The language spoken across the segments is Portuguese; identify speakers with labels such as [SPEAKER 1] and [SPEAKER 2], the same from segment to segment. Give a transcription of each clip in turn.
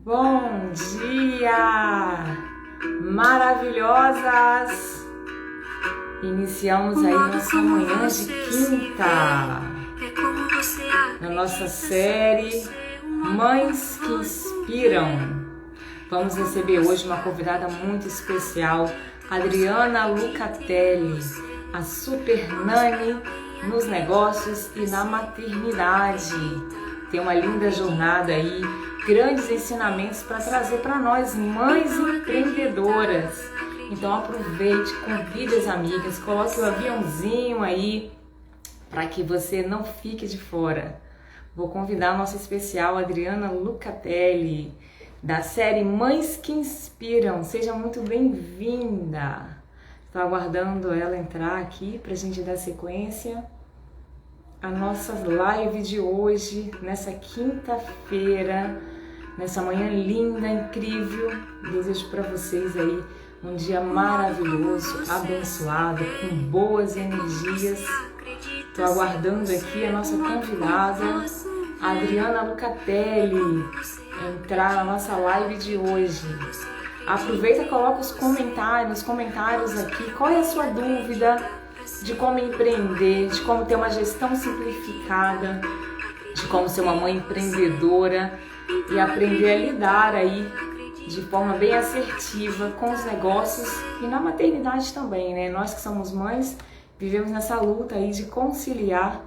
[SPEAKER 1] Bom dia, maravilhosas! Iniciamos aí nossa manhã de quinta, na nossa série Mães que Inspiram. Vamos receber hoje uma convidada muito especial, Adriana Lucatelli, a super nani nos negócios e na maternidade. Tem uma linda jornada aí, grandes ensinamentos para trazer para nós, mães empreendedoras. Então aproveite, convide as amigas, coloque o aviãozinho aí para que você não fique de fora. Vou convidar a nossa especial Adriana Lucatelli, da série Mães que Inspiram. Seja muito bem-vinda. Estou aguardando ela entrar aqui para a gente dar sequência a nossa live de hoje, nessa quinta-feira, nessa manhã linda, incrível. Desejo para vocês aí um dia maravilhoso, abençoado, com boas energias. Estou aguardando aqui a nossa convidada, a Adriana Lucatelli, entrar na nossa live de hoje. Aproveita e coloca os comentários aqui. Qual é a sua dúvida de como empreender, de como ter uma gestão simplificada, de como ser uma mãe empreendedora e aprender a lidar aí de forma bem assertiva com os negócios e na maternidade também, né? Nós que somos mães vivemos nessa luta aí de conciliar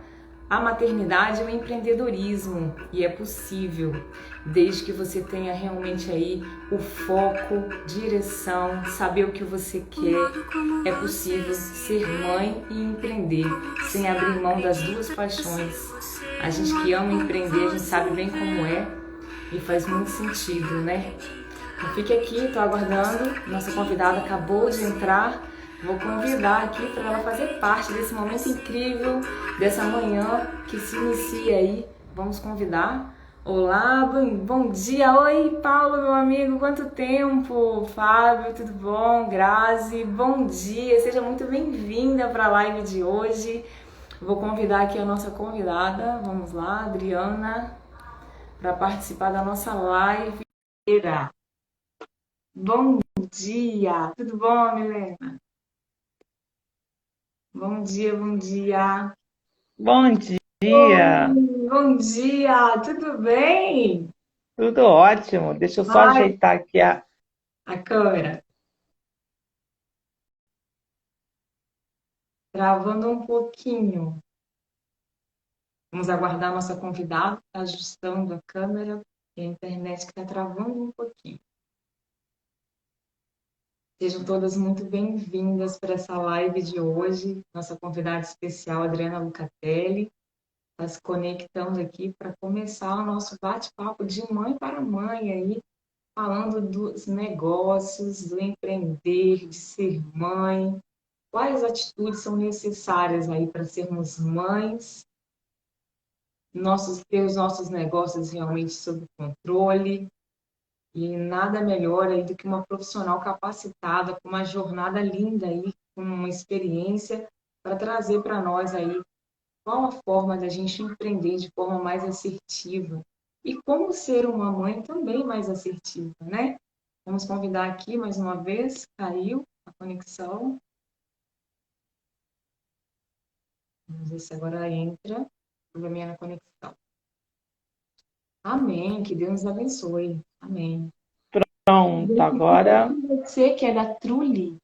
[SPEAKER 1] a maternidade e o empreendedorismo, e é possível, desde que você tenha realmente aí o foco, direção, saber o que você quer. É possível ser mãe e empreender sem abrir mão das duas paixões. A gente que ama empreender, a gente sabe bem como é e faz muito sentido, né? Então fique aqui, estou aguardando, nossa convidada acabou de entrar. Vou convidar aqui para ela fazer parte desse momento incrível, dessa manhã que se inicia aí. Vamos convidar. Olá, bom dia. Oi, Paulo, meu amigo, quanto tempo? Fábio, tudo bom? Grazi, bom dia. Seja muito bem-vinda para a live de hoje. Vou convidar aqui a nossa convidada, vamos lá, Adriana, para participar da nossa live. Bom dia, tudo bom, Milena? Bom dia, bom dia.
[SPEAKER 2] Bom dia,
[SPEAKER 1] Bom dia, tudo bem?
[SPEAKER 2] tudo ótimo. Deixa eu só
[SPEAKER 1] Ai,
[SPEAKER 2] ajeitar aqui a.
[SPEAKER 1] a câmera travando um pouquinho. Vamos aguardar a nossa convidada, tá ajustando a câmera e a internet que está travando um pouquinho. Sejam todas muito bem-vindas para essa live de hoje. Nossa convidada especial, Adriana Lucatelli, está se conectando aqui para começar o nosso bate-papo de mãe para mãe aí, falando dos negócios, do empreender, de ser mãe, quais atitudes são necessárias aí para sermos mães, ter os nossos negócios realmente sob controle, e nada melhor aí do que uma profissional capacitada, com uma jornada linda aí, com uma experiência para trazer para nós aí qual a forma da gente empreender de forma mais assertiva e como ser uma mãe também mais assertiva, né? Vamos convidar aqui mais uma vez, caiu a conexão. Vamos ver se agora entra. Probleminha na conexão. Amém, que Deus nos abençoe. Amém.
[SPEAKER 2] Pronto, agora.
[SPEAKER 1] Você que é da Trulli,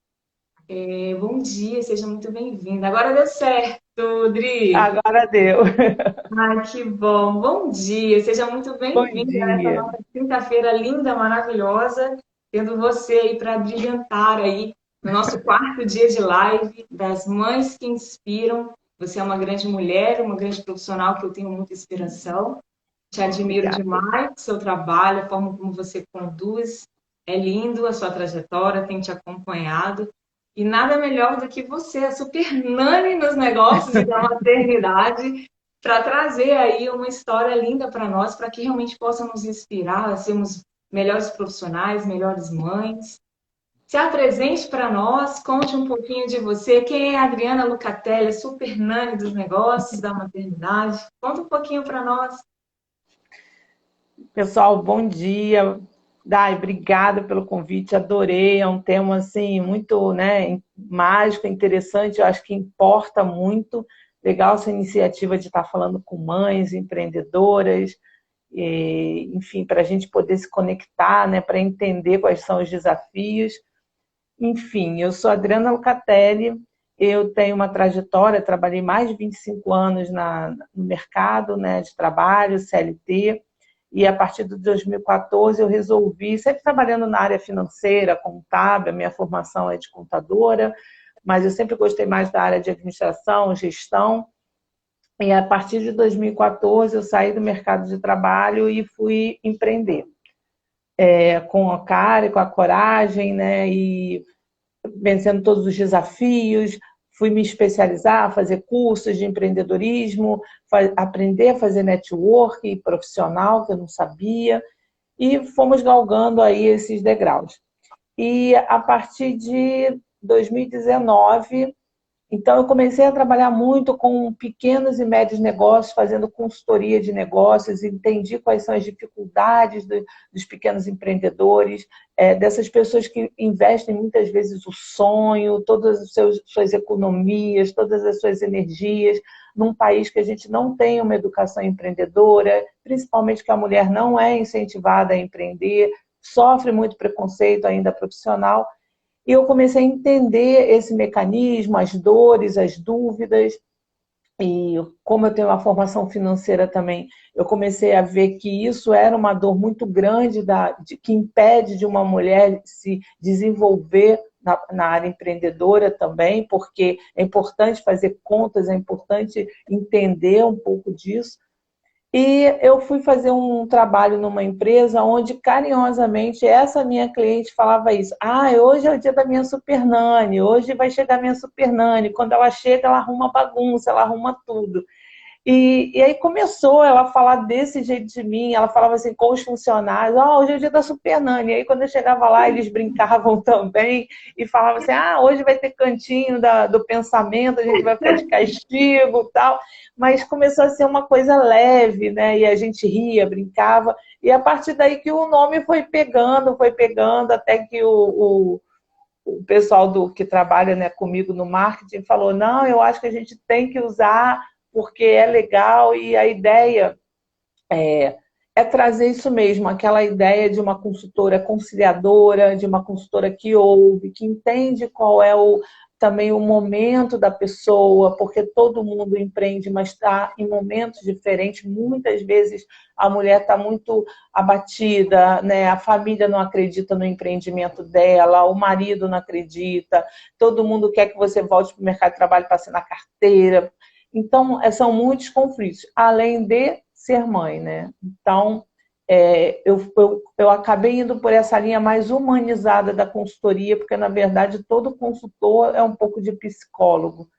[SPEAKER 1] bom dia, seja muito bem-vinda. Agora deu certo, Dri.
[SPEAKER 2] Agora deu.
[SPEAKER 1] Ai, que bom. Bom dia, seja muito
[SPEAKER 2] Bom
[SPEAKER 1] bem-vinda nessa
[SPEAKER 2] dia.
[SPEAKER 1] nossa quinta-feira linda, maravilhosa, tendo você aí para brilhantar aí no nosso quarto dia de live das Mães que Inspiram. Você é uma grande mulher, uma grande profissional que eu tenho muita inspiração. Te admiro
[SPEAKER 2] Obrigada.
[SPEAKER 1] demais, o seu trabalho, a forma como você conduz. É lindo a sua trajetória, tem te acompanhado. E nada melhor do que você, a super nani nos negócios e da maternidade, para trazer aí uma história linda para nós, para que realmente possa nos inspirar a sermos melhores profissionais, melhores mães. Se apresente para nós, conte um pouquinho de você. Quem é a Adriana Lucatelli, super nani dos negócios, da maternidade? Conta um pouquinho para nós.
[SPEAKER 2] Pessoal, bom dia. Dai, obrigada pelo convite, adorei, é um tema assim muito, né, mágico, interessante, eu acho que importa muito. Legal essa iniciativa de estar falando com mães, empreendedoras, enfim, para a gente poder se conectar, né, para entender quais são os desafios. Enfim, eu sou Adriana Lucatelli, eu tenho uma trajetória, trabalhei mais de 25 anos no mercado, né, de trabalho, CLT, e a partir de 2014 eu resolvi, sempre trabalhando na área financeira, contábil, a minha formação é de contadora, mas eu sempre gostei mais da área de administração, gestão, e a partir de 2014 eu saí do mercado de trabalho e fui empreender, com a cara e com a coragem, né, e vencendo todos os desafios, fui me especializar, fazer cursos de empreendedorismo, aprender a fazer network profissional, que eu não sabia, e fomos galgando aí esses degraus. E a partir de 2019, então, eu comecei a trabalhar muito com pequenos e médios negócios, fazendo consultoria de negócios, entendi quais são as dificuldades dos pequenos empreendedores, dessas pessoas que investem muitas vezes o sonho, todas as suas economias, todas as suas energias, num país que a gente não tem uma educação empreendedora, principalmente que a mulher não é incentivada a empreender, sofre muito preconceito ainda profissional. E eu comecei a entender esse mecanismo, as dores, as dúvidas, e como eu tenho uma formação financeira também, eu comecei a ver que isso era uma dor muito grande que impede de uma mulher se desenvolver na área empreendedora também, porque é importante fazer contas, é importante entender um pouco disso. E eu fui fazer um trabalho numa empresa onde, carinhosamente, essa minha cliente falava isso. Ah, hoje é o dia da minha super nani, hoje vai chegar a minha super nani. Quando ela chega, ela arruma bagunça, ela arruma tudo. E aí começou ela a falar desse jeito de mim, ela falava assim com os funcionários, hoje é o dia da Super Nani. E aí quando eu chegava lá, eles brincavam também e falavam assim, hoje vai ter cantinho do pensamento, a gente vai ficar de castigo e tal. Mas começou a ser uma coisa leve, né? E a gente ria, brincava. E a partir daí que o nome foi pegando, até que o pessoal que trabalha, né, comigo no marketing falou, não, eu acho que a gente tem que usar porque é legal e a ideia é trazer isso mesmo, aquela ideia de uma consultora conciliadora, de uma consultora que ouve, que entende qual é também o momento da pessoa, porque todo mundo empreende, mas está em momentos diferentes. Muitas vezes a mulher está muito abatida, né? A família não acredita no empreendimento dela, o marido não acredita, todo mundo quer que você volte para o mercado de trabalho para assinar carteira. Então, são muitos conflitos, além de ser mãe, né? Então, eu acabei indo por essa linha mais humanizada da consultoria, porque, na verdade, todo consultor é um pouco de psicólogo.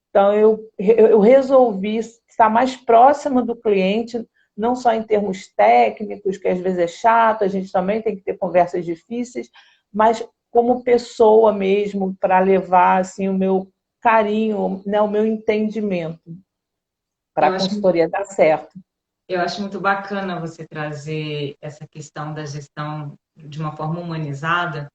[SPEAKER 2] Então, eu resolvi estar mais próxima do cliente, não só em termos técnicos, que às vezes é chato, a gente também tem que ter conversas difíceis, mas como pessoa mesmo, para levar assim, o meu carinho, né, o meu entendimento para
[SPEAKER 1] Eu
[SPEAKER 2] a
[SPEAKER 1] acho,
[SPEAKER 2] consultoria dar certo.
[SPEAKER 1] eu acho muito bacana você trazer essa questão da gestão de uma forma humanizada,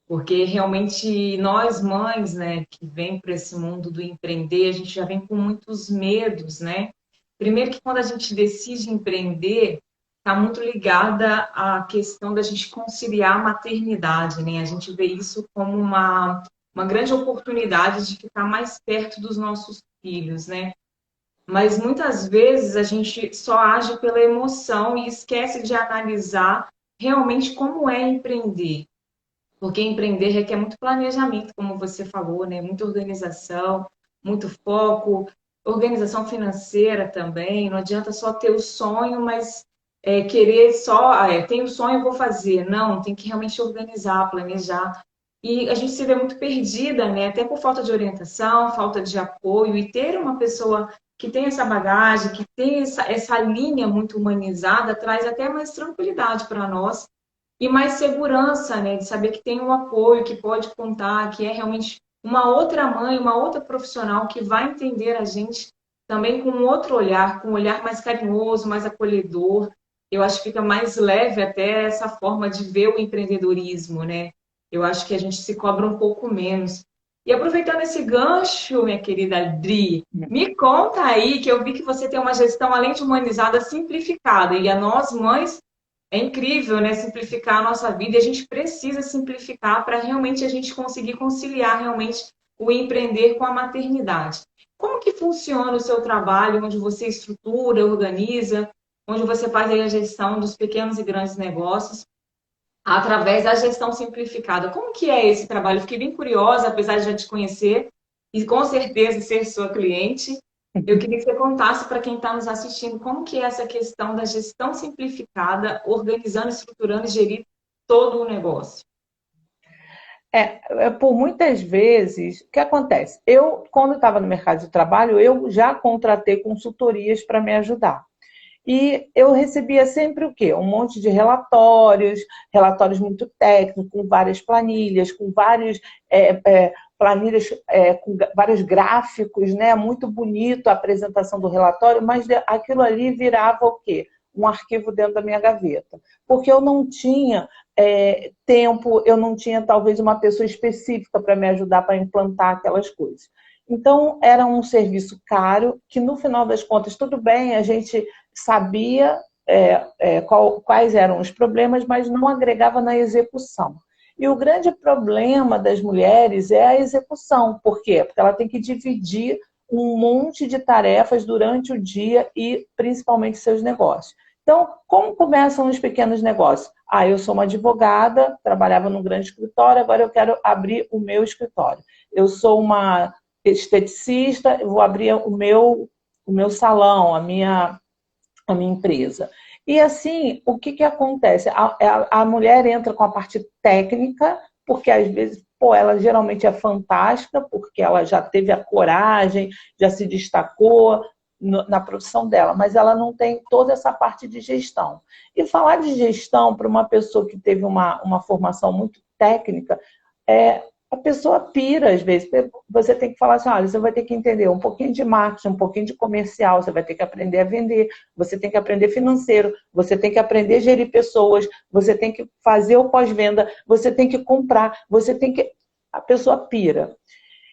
[SPEAKER 1] porque realmente nós mães, né, que vem para esse mundo do empreender, a gente já vem com muitos medos, né? Primeiro que quando a gente decide empreender, está muito ligada à questão da gente conciliar a maternidade, né? A gente vê isso como uma grande oportunidade de ficar mais perto dos nossos filhos, né? Mas muitas vezes a gente só age pela emoção e esquece de analisar realmente como é empreender. Porque empreender requer muito planejamento, como você falou, né? Muita organização, muito foco, organização financeira também. Não adianta só ter o sonho, mas querer só, tenho o sonho, vou fazer. Não, tem que realmente organizar, planejar. E a gente se vê muito perdida, né? Até por falta de orientação, falta de apoio, e ter uma pessoa que tem essa bagagem, que tem essa linha muito humanizada, traz até mais tranquilidade para nós e mais segurança, né, de saber que tem um apoio, que pode contar, que é realmente uma outra mãe, uma outra profissional que vai entender a gente também com um outro olhar, com um olhar mais carinhoso, mais acolhedor. eu acho que fica mais leve até essa forma de ver o empreendedorismo, né? Eu acho que a gente se cobra um pouco menos. E aproveitando esse gancho, minha querida Adri, me conta aí que eu vi que você tem uma gestão, além de humanizada, simplificada. E a nós, mães, é incrível, né? Simplificar a nossa vida. E a gente precisa simplificar para realmente a gente conseguir conciliar realmente o empreender com a maternidade. Como que funciona o seu trabalho, onde você estrutura, organiza, onde você faz aí a gestão dos pequenos e grandes negócios, através da gestão simplificada? Como que é esse trabalho? Fiquei bem curiosa, apesar de já te conhecer e com certeza ser sua cliente. Eu queria que você contasse para quem está nos assistindo como que é essa questão da gestão simplificada, organizando, estruturando e gerir todo o negócio.
[SPEAKER 2] Por muitas vezes, o que acontece? Eu, quando estava no mercado de trabalho, eu já contratei consultorias para me ajudar. E eu recebia sempre o quê? Um monte de relatórios, relatórios muito técnicos, com várias planilhas, com vários planilhas, com vários gráficos, né? Muito bonito a apresentação do relatório, mas aquilo ali virava o quê? Um arquivo dentro da minha gaveta. Porque eu não tinha tempo, eu não tinha talvez uma pessoa específica para me ajudar para implantar aquelas coisas. Então, era um serviço caro, que no final das contas, tudo bem, a gente sabia quais eram os problemas, mas não agregava na execução. E o grande problema das mulheres é a execução. Por quê? Porque ela tem que dividir um monte de tarefas durante o dia e principalmente seus negócios. Então, como começam os pequenos negócios? Eu sou uma advogada, trabalhava num grande escritório, agora eu quero abrir o meu escritório. Eu sou uma esteticista, eu vou abrir o meu salão, a minha empresa. E assim, o que acontece? A mulher entra com a parte técnica, porque às vezes, ela geralmente é fantástica, porque ela já teve a coragem, já se destacou na profissão dela, mas ela não tem toda essa parte de gestão. E falar de gestão para uma pessoa que teve uma formação muito técnica, a pessoa pira às vezes. Você tem que falar assim, olha, você vai ter que entender um pouquinho de marketing, um pouquinho de comercial, você vai ter que aprender a vender, você tem que aprender financeiro, você tem que aprender a gerir pessoas, você tem que fazer o pós-venda, você tem que comprar, você tem que... A pessoa pira.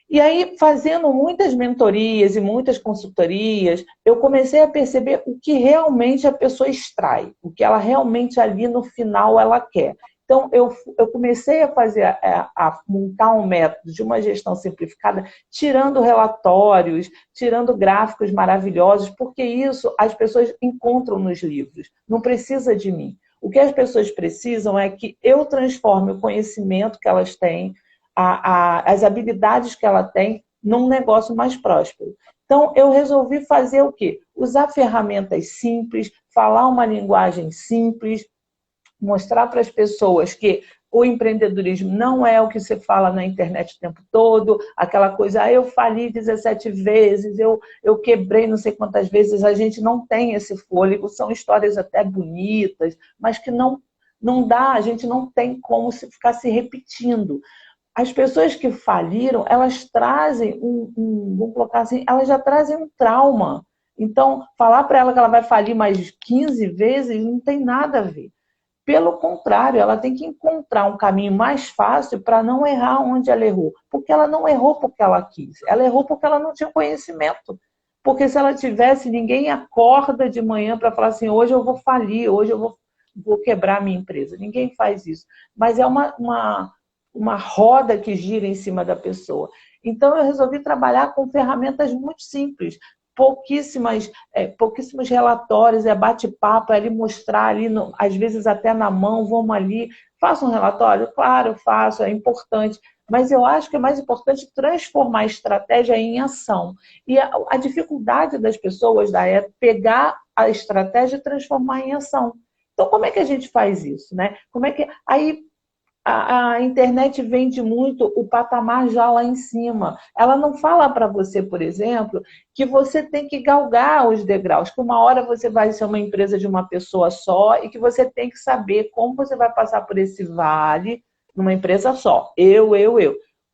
[SPEAKER 2] E aí, fazendo muitas mentorias e muitas consultorias, eu comecei a perceber o que realmente a pessoa extrai, o que ela realmente ali no final ela quer. Então, eu comecei a fazer, a montar um método de uma gestão simplificada, tirando relatórios, tirando gráficos maravilhosos, porque isso as pessoas encontram nos livros, não precisa de mim. O que as pessoas precisam é que eu transforme o conhecimento que elas têm, as habilidades que ela tem, num negócio mais próspero. Então, eu resolvi fazer o quê? Usar ferramentas simples, falar uma linguagem simples, mostrar para as pessoas que o empreendedorismo não é o que você fala na internet o tempo todo, aquela coisa, eu fali 17 vezes, eu quebrei não sei quantas vezes, a gente não tem esse fôlego, são histórias até bonitas, mas que não dá, a gente não tem como ficar se repetindo. As pessoas que faliram, elas trazem vamos colocar assim, elas já trazem um trauma. Então, falar para ela que ela vai falir mais 15 vezes não tem nada a ver. Pelo contrário, ela tem que encontrar um caminho mais fácil para não errar onde ela errou. Porque ela não errou porque ela quis, ela errou porque ela não tinha conhecimento. Porque se ela tivesse, ninguém acorda de manhã para falar assim, hoje eu vou falir, hoje eu vou quebrar minha empresa. Ninguém faz isso. Mas é uma roda que gira em cima da pessoa. Então, eu resolvi trabalhar com ferramentas muito simples, pouquíssimos relatórios, bate-papo, ali mostrar, ali às vezes até na mão, vamos ali, faça um relatório? Claro, faço, é importante, mas eu acho que é mais importante transformar a estratégia em ação. E a dificuldade das pessoas é pegar a estratégia e transformar em ação. Então, como é que a gente faz isso, né? Como é que... Aí, a internet vende muito o patamar já lá em cima. Ela não fala para você, por exemplo, que você tem que galgar os degraus, que uma hora você vai ser uma empresa de uma pessoa só e que você tem que saber como você vai passar por esse vale numa empresa só. Eu.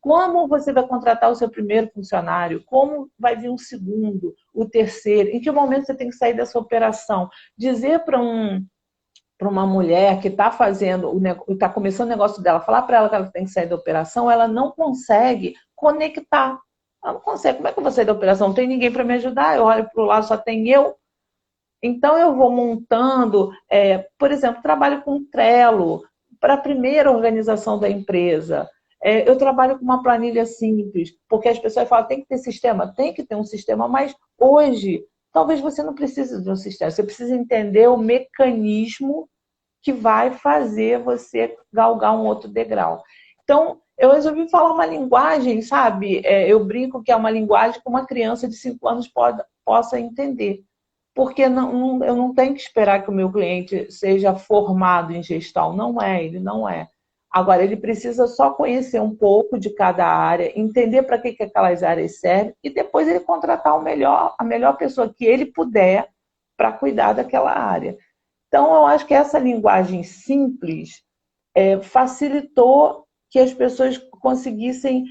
[SPEAKER 2] Como você vai contratar o seu primeiro funcionário? Como vai vir um segundo, o terceiro? Em que momento você tem que sair dessa operação? Dizer para para uma mulher que está está começando o negócio dela, falar para ela que ela tem que sair da operação, ela não consegue conectar. Ela não consegue. Como é que eu vou sair da operação? Não tem ninguém para me ajudar. Eu olho para o lado, só tem eu. Então, eu vou montando, por exemplo, trabalho com Trello para a primeira organização da empresa. Eu trabalho com uma planilha simples, porque as pessoas falam, tem que ter sistema, tem que ter um sistema, mas hoje, talvez você não precise de um sistema, você precisa entender o mecanismo que vai fazer você galgar um outro degrau. Então, eu resolvi falar uma linguagem, sabe? Eu brinco que é uma linguagem que uma criança de 5 anos possa entender. Porque eu não tenho que esperar que o meu cliente seja formado em gestão. Não é, ele não é. Agora, ele precisa só conhecer um pouco de cada área, entender para que aquelas áreas servem e depois ele contratar a melhor pessoa que ele puder para cuidar daquela área. Então, eu acho que essa linguagem simples facilitou que as pessoas conseguissem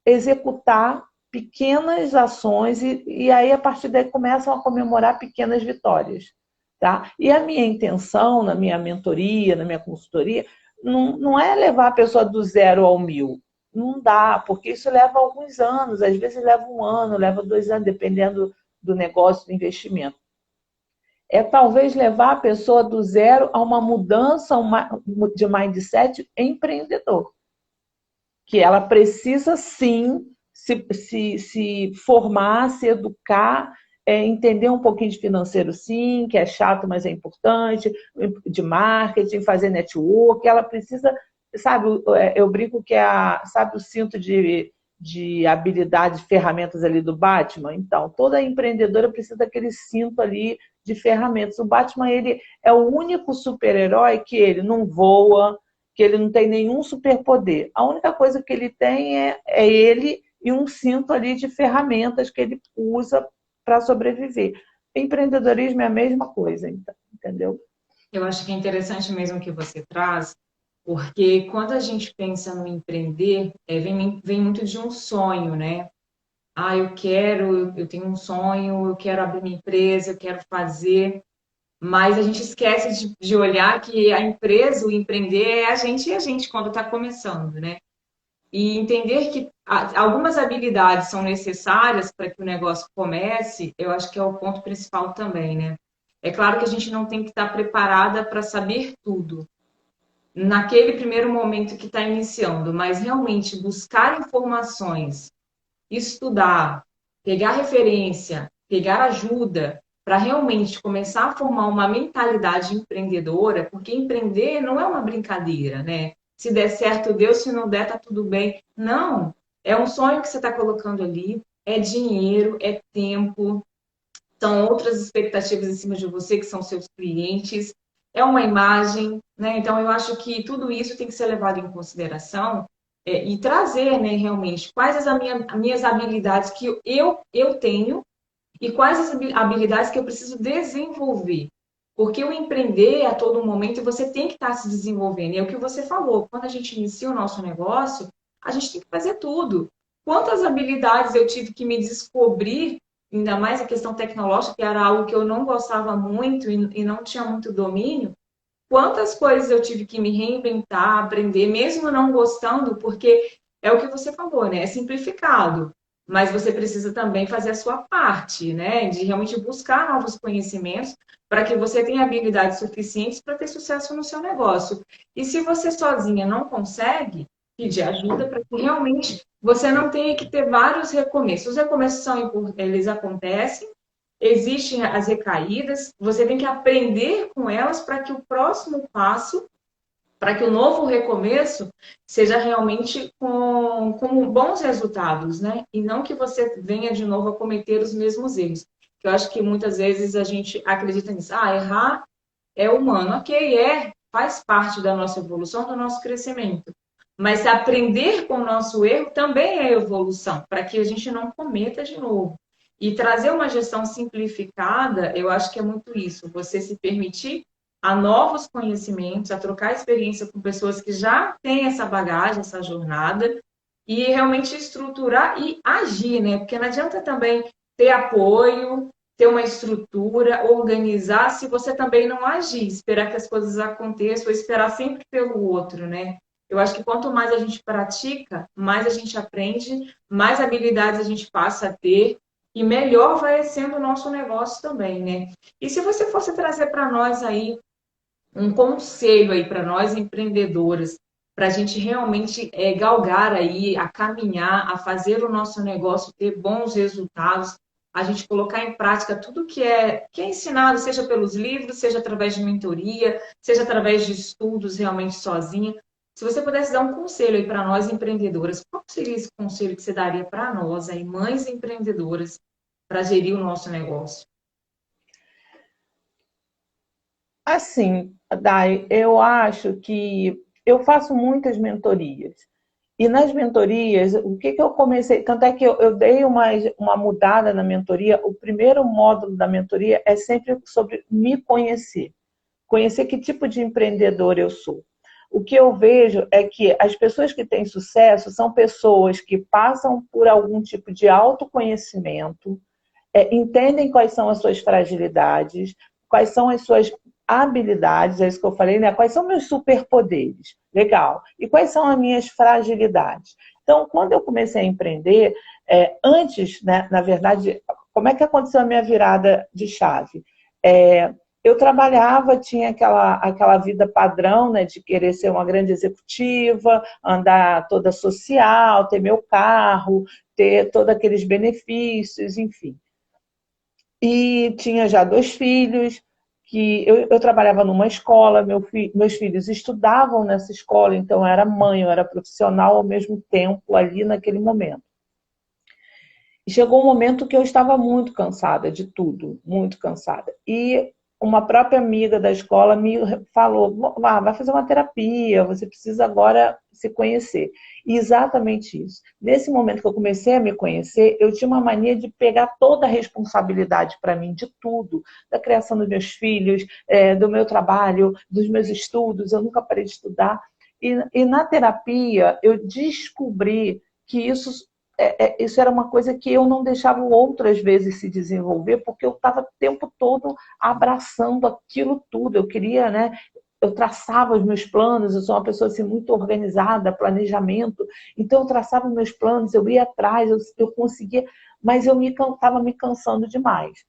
[SPEAKER 2] executar pequenas ações e aí, a partir daí, começam a comemorar pequenas vitórias. Tá? E a minha intenção, na minha mentoria, na minha consultoria, não é levar a pessoa do 0 ao 1000. Não dá, porque isso leva alguns anos, às vezes leva 1 ano, leva 2 anos, dependendo do negócio, do investimento. Talvez levar a pessoa do 0 a uma mudança de mindset empreendedor. Que ela precisa, sim, se formar, se educar, entender um pouquinho de financeiro, sim, que é chato, mas é importante, de marketing, fazer network. Ela precisa, sabe, eu brinco que sabe o cinto de habilidades, ferramentas ali do Batman? Então, toda empreendedora precisa daquele cinto ali de ferramentas. O Batman, ele é o único super-herói que ele não voa, que ele não tem nenhum superpoder. A única coisa que ele tem é ele e um cinto ali de ferramentas que ele usa para sobreviver. Empreendedorismo é a mesma coisa, então, entendeu?
[SPEAKER 1] Eu acho que é interessante mesmo o que você traz, porque quando a gente pensa no empreender, vem muito de um sonho, né? Eu tenho um sonho, eu quero abrir minha empresa, eu quero fazer, mas a gente esquece de olhar que a empresa, o empreender é a gente e a gente quando está começando, né? E entender que algumas habilidades são necessárias para que o negócio comece, eu acho que é o ponto principal também, né? É claro que a gente não tem que estar preparada para saber tudo naquele primeiro momento que está iniciando, mas realmente buscar informações, estudar, pegar referência, pegar ajuda para realmente começar a formar uma mentalidade empreendedora, porque empreender não é uma brincadeira, né? Se der certo, deu, se não der, tá tudo bem. Não, é um sonho que você está colocando ali, é dinheiro, é tempo, são outras expectativas em cima de você, que são seus clientes, é uma imagem, né? Então, eu acho que tudo isso tem que ser levado em consideração e trazer, né, realmente, quais as minhas habilidades que eu tenho e quais as habilidades que eu preciso desenvolver. Porque o empreender a todo momento, você tem que estar se desenvolvendo. E é o que você falou, quando a gente inicia o nosso negócio, a gente tem que fazer tudo. Quantas habilidades eu tive que me descobrir, ainda mais a questão tecnológica, que era algo que eu não gostava muito e não tinha muito domínio, quantas coisas eu tive que me reinventar, aprender, mesmo não gostando, porque é o que você falou, né? É simplificado, mas você precisa também fazer a sua parte, né? De realmente buscar novos conhecimentos para que você tenha habilidades suficientes para ter sucesso no seu negócio. E se você sozinha não consegue, pedir ajuda para que realmente você não tenha que ter vários recomeços. Os recomeços eles acontecem, existem as recaídas, você tem que aprender com elas para que o próximo passo, para que o novo recomeço seja realmente com bons resultados, né? E não que você venha de novo a cometer os mesmos erros. Eu acho que muitas vezes a gente acredita nisso. Errar é humano. Ok, faz parte da nossa evolução, do nosso crescimento. Mas aprender com o nosso erro também é evolução, para que a gente não cometa de novo. E trazer uma gestão simplificada, eu acho que é muito isso. Você se permitir a novos conhecimentos, a trocar experiência com pessoas que já têm essa bagagem, essa jornada, e realmente estruturar e agir, né? Porque não adianta também ter apoio, ter uma estrutura, organizar, se você também não agir, esperar que as coisas aconteçam, ou esperar sempre pelo outro, né? Eu acho que quanto mais a gente pratica, mais a gente aprende, mais habilidades a gente passa a ter, e melhor vai sendo o nosso negócio também, né? E se você fosse trazer para nós aí um conselho aí para nós empreendedoras, para a gente realmente galgar aí, a caminhar, a fazer o nosso negócio ter bons resultados, a gente colocar em prática tudo que é ensinado, seja pelos livros, seja através de mentoria, seja através de estudos realmente sozinha. Se você pudesse dar um conselho aí para nós empreendedoras, qual seria esse conselho que você daria para nós aí, mães empreendedoras, para gerir o nosso negócio?
[SPEAKER 2] Assim, Dai, eu acho que eu faço muitas mentorias. E nas mentorias, o que, que eu comecei? Tanto é que eu dei uma mudada na mentoria. O primeiro módulo da mentoria é sempre sobre me conhecer. Conhecer que tipo de empreendedor eu sou. O que eu vejo é que as pessoas que têm sucesso são pessoas que passam por algum tipo de autoconhecimento, entendem quais são as suas fragilidades, quais são as suas habilidades, é isso que eu falei, né? Quais são meus superpoderes? Legal. E quais são as minhas fragilidades? Então, quando eu comecei a empreender, antes, né, na verdade, como é que aconteceu a minha virada de chave? Eu trabalhava, tinha aquela vida padrão, né, de querer ser uma grande executiva, andar toda social, ter meu carro, ter todos aqueles benefícios, enfim. E tinha já 2 filhos, que eu trabalhava numa escola, meus filhos estudavam nessa escola, então eu era mãe, eu era profissional ao mesmo tempo ali naquele momento. E chegou um momento que eu estava muito cansada de tudo, muito cansada. E uma própria amiga da escola me falou, vai fazer uma terapia, você precisa agora se conhecer. E exatamente isso. Nesse momento que eu comecei a me conhecer, eu tinha uma mania de pegar toda a responsabilidade para mim, de tudo, da criação dos meus filhos, do meu trabalho, dos meus estudos, eu nunca parei de estudar. E na terapia, eu descobri que isso era uma coisa que eu não deixava o outro, às vezes, se desenvolver, porque eu estava o tempo todo abraçando aquilo tudo. Eu queria, né? Eu traçava os meus planos, eu sou uma pessoa assim, muito organizada, planejamento, então eu traçava os meus planos, eu ia atrás, eu conseguia, mas eu estava me cansando demais.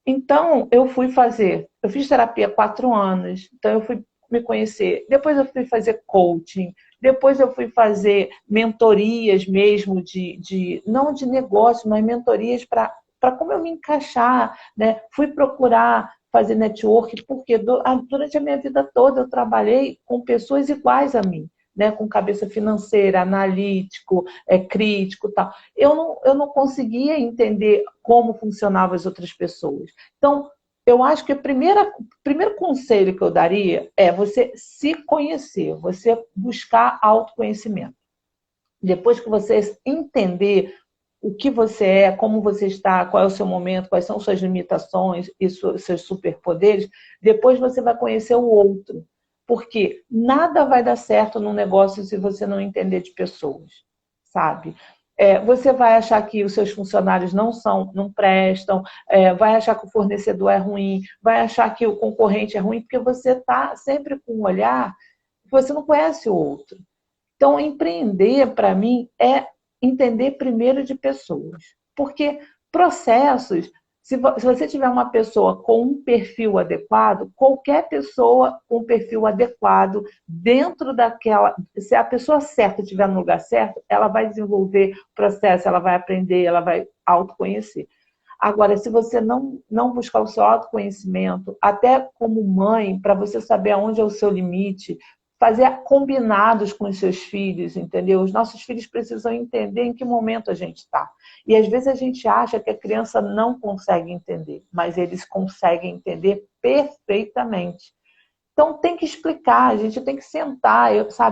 [SPEAKER 2] Então, eu fiz terapia há 4 anos, então eu fui me conhecer. Depois eu fui fazer coaching, depois eu fui fazer mentorias mesmo, não de negócio, mas mentorias para como eu me encaixar, né? Fui procurar fazer network, porque durante a minha vida toda eu trabalhei com pessoas iguais a mim. Né, com cabeça financeira, analítico, crítico e tal. Eu não conseguia entender como funcionavam as outras pessoas. Então, eu acho que o primeiro conselho que eu daria é você se conhecer, você buscar autoconhecimento. Depois que você entender o que você é, como você está, qual é o seu momento, quais são suas limitações e seus superpoderes, depois você vai conhecer o outro. Porque nada vai dar certo num negócio se você não entender de pessoas, sabe? Você vai achar que os seus funcionários não prestam, vai achar que o fornecedor é ruim, vai achar que o concorrente é ruim, porque você está sempre com um olhar que você não conhece o outro. Então, empreender, para mim, é entender primeiro de pessoas. Porque processos, se você tiver uma pessoa com um perfil adequado, qualquer pessoa com um perfil adequado, dentro daquela. Se a pessoa certa estiver no lugar certo, ela vai desenvolver processo, ela vai aprender, ela vai autoconhecer. Agora, se você não buscar o seu autoconhecimento, até como mãe, para você saber aonde é o seu limite, fazer combinados com os seus filhos, entendeu? Os nossos filhos precisam entender em que momento a gente está. E às vezes a gente acha que a criança não consegue entender, mas eles conseguem entender perfeitamente. Então tem que explicar, a gente tem que sentar.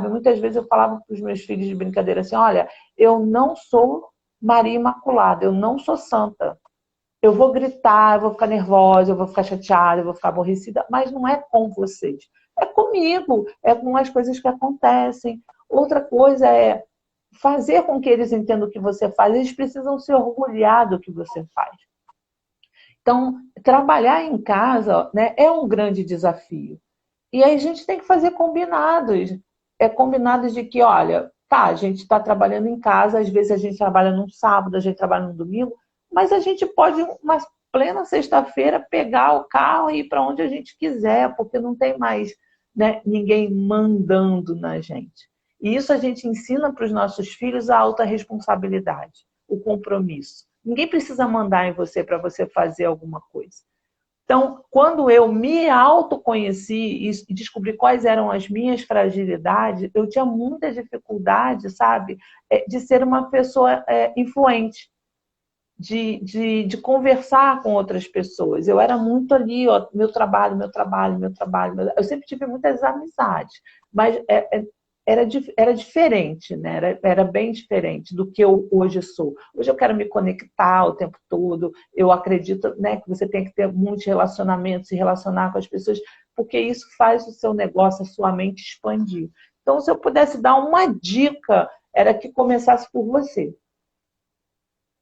[SPEAKER 2] Muitas vezes eu falava para os meus filhos de brincadeira assim, olha, eu não sou Maria Imaculada, eu não sou santa. Eu vou gritar, eu vou ficar nervosa, eu vou ficar chateada, eu vou ficar aborrecida, mas não é com vocês. É comigo, é com as coisas que acontecem. Outra coisa é fazer com que eles entendam o que você faz. Eles precisam se orgulhar do que você faz. Então, trabalhar em casa, né, é um grande desafio. E aí a gente tem que fazer combinados. Combinados de que, olha, tá, a gente está trabalhando em casa, às vezes a gente trabalha num sábado, a gente trabalha num domingo, mas a gente pode, uma plena sexta-feira, pegar o carro e ir para onde a gente quiser, porque não tem mais, né, ninguém mandando na gente. E isso a gente ensina para os nossos filhos a alta responsabilidade, o compromisso. Ninguém precisa mandar em você para você fazer alguma coisa. Então, quando eu me autoconheci e descobri quais eram as minhas fragilidades, eu tinha muita dificuldade, sabe, de ser uma pessoa influente, de conversar com outras pessoas. Eu era muito ali, ó, meu trabalho, meu trabalho, meu trabalho. Eu sempre tive muitas amizades, mas era diferente, né? Era bem diferente do que eu hoje sou. Hoje eu quero me conectar o tempo todo. Eu acredito, né, que você tem que ter muitos relacionamentos, se relacionar com as pessoas, porque isso faz o seu negócio, a sua mente expandir. Então, se eu pudesse dar uma dica, era que começasse por você.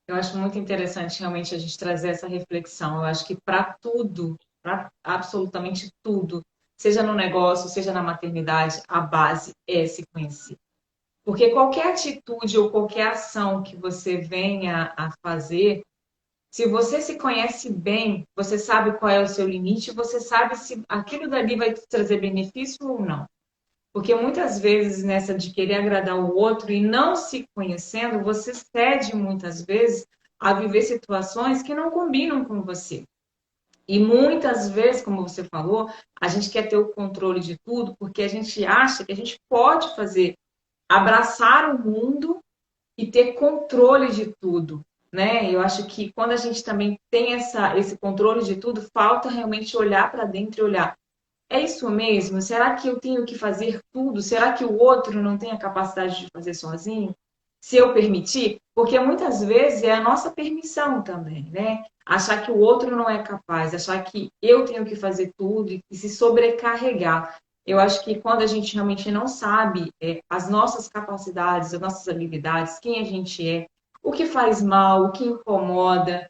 [SPEAKER 1] Eu acho muito interessante realmente a gente trazer essa reflexão. Eu acho que para tudo, para absolutamente tudo, seja no negócio, seja na maternidade, a base é se conhecer. Porque qualquer atitude ou qualquer ação que você venha a fazer, se você se conhece bem, você sabe qual é o seu limite, você sabe se aquilo dali vai te trazer benefício ou não. Porque muitas vezes nessa de querer agradar o outro e não se conhecendo, você cede muitas vezes a viver situações que não combinam com você. E muitas vezes, como você falou, a gente quer ter o controle de tudo porque a gente acha que a gente pode fazer, abraçar o mundo e ter controle de tudo, né? Eu acho que quando a gente também tem esse controle de tudo, falta realmente olhar para dentro e olhar. É isso mesmo? Será que eu tenho que fazer tudo? Será que o outro não tem a capacidade de fazer sozinho? Se eu permitir? Porque muitas vezes é a nossa permissão também, né? Achar que o outro não é capaz, achar que eu tenho que fazer tudo e se sobrecarregar. Eu acho que quando a gente realmente não sabe as nossas capacidades, as nossas habilidades, quem a gente é, o que faz mal, o que incomoda,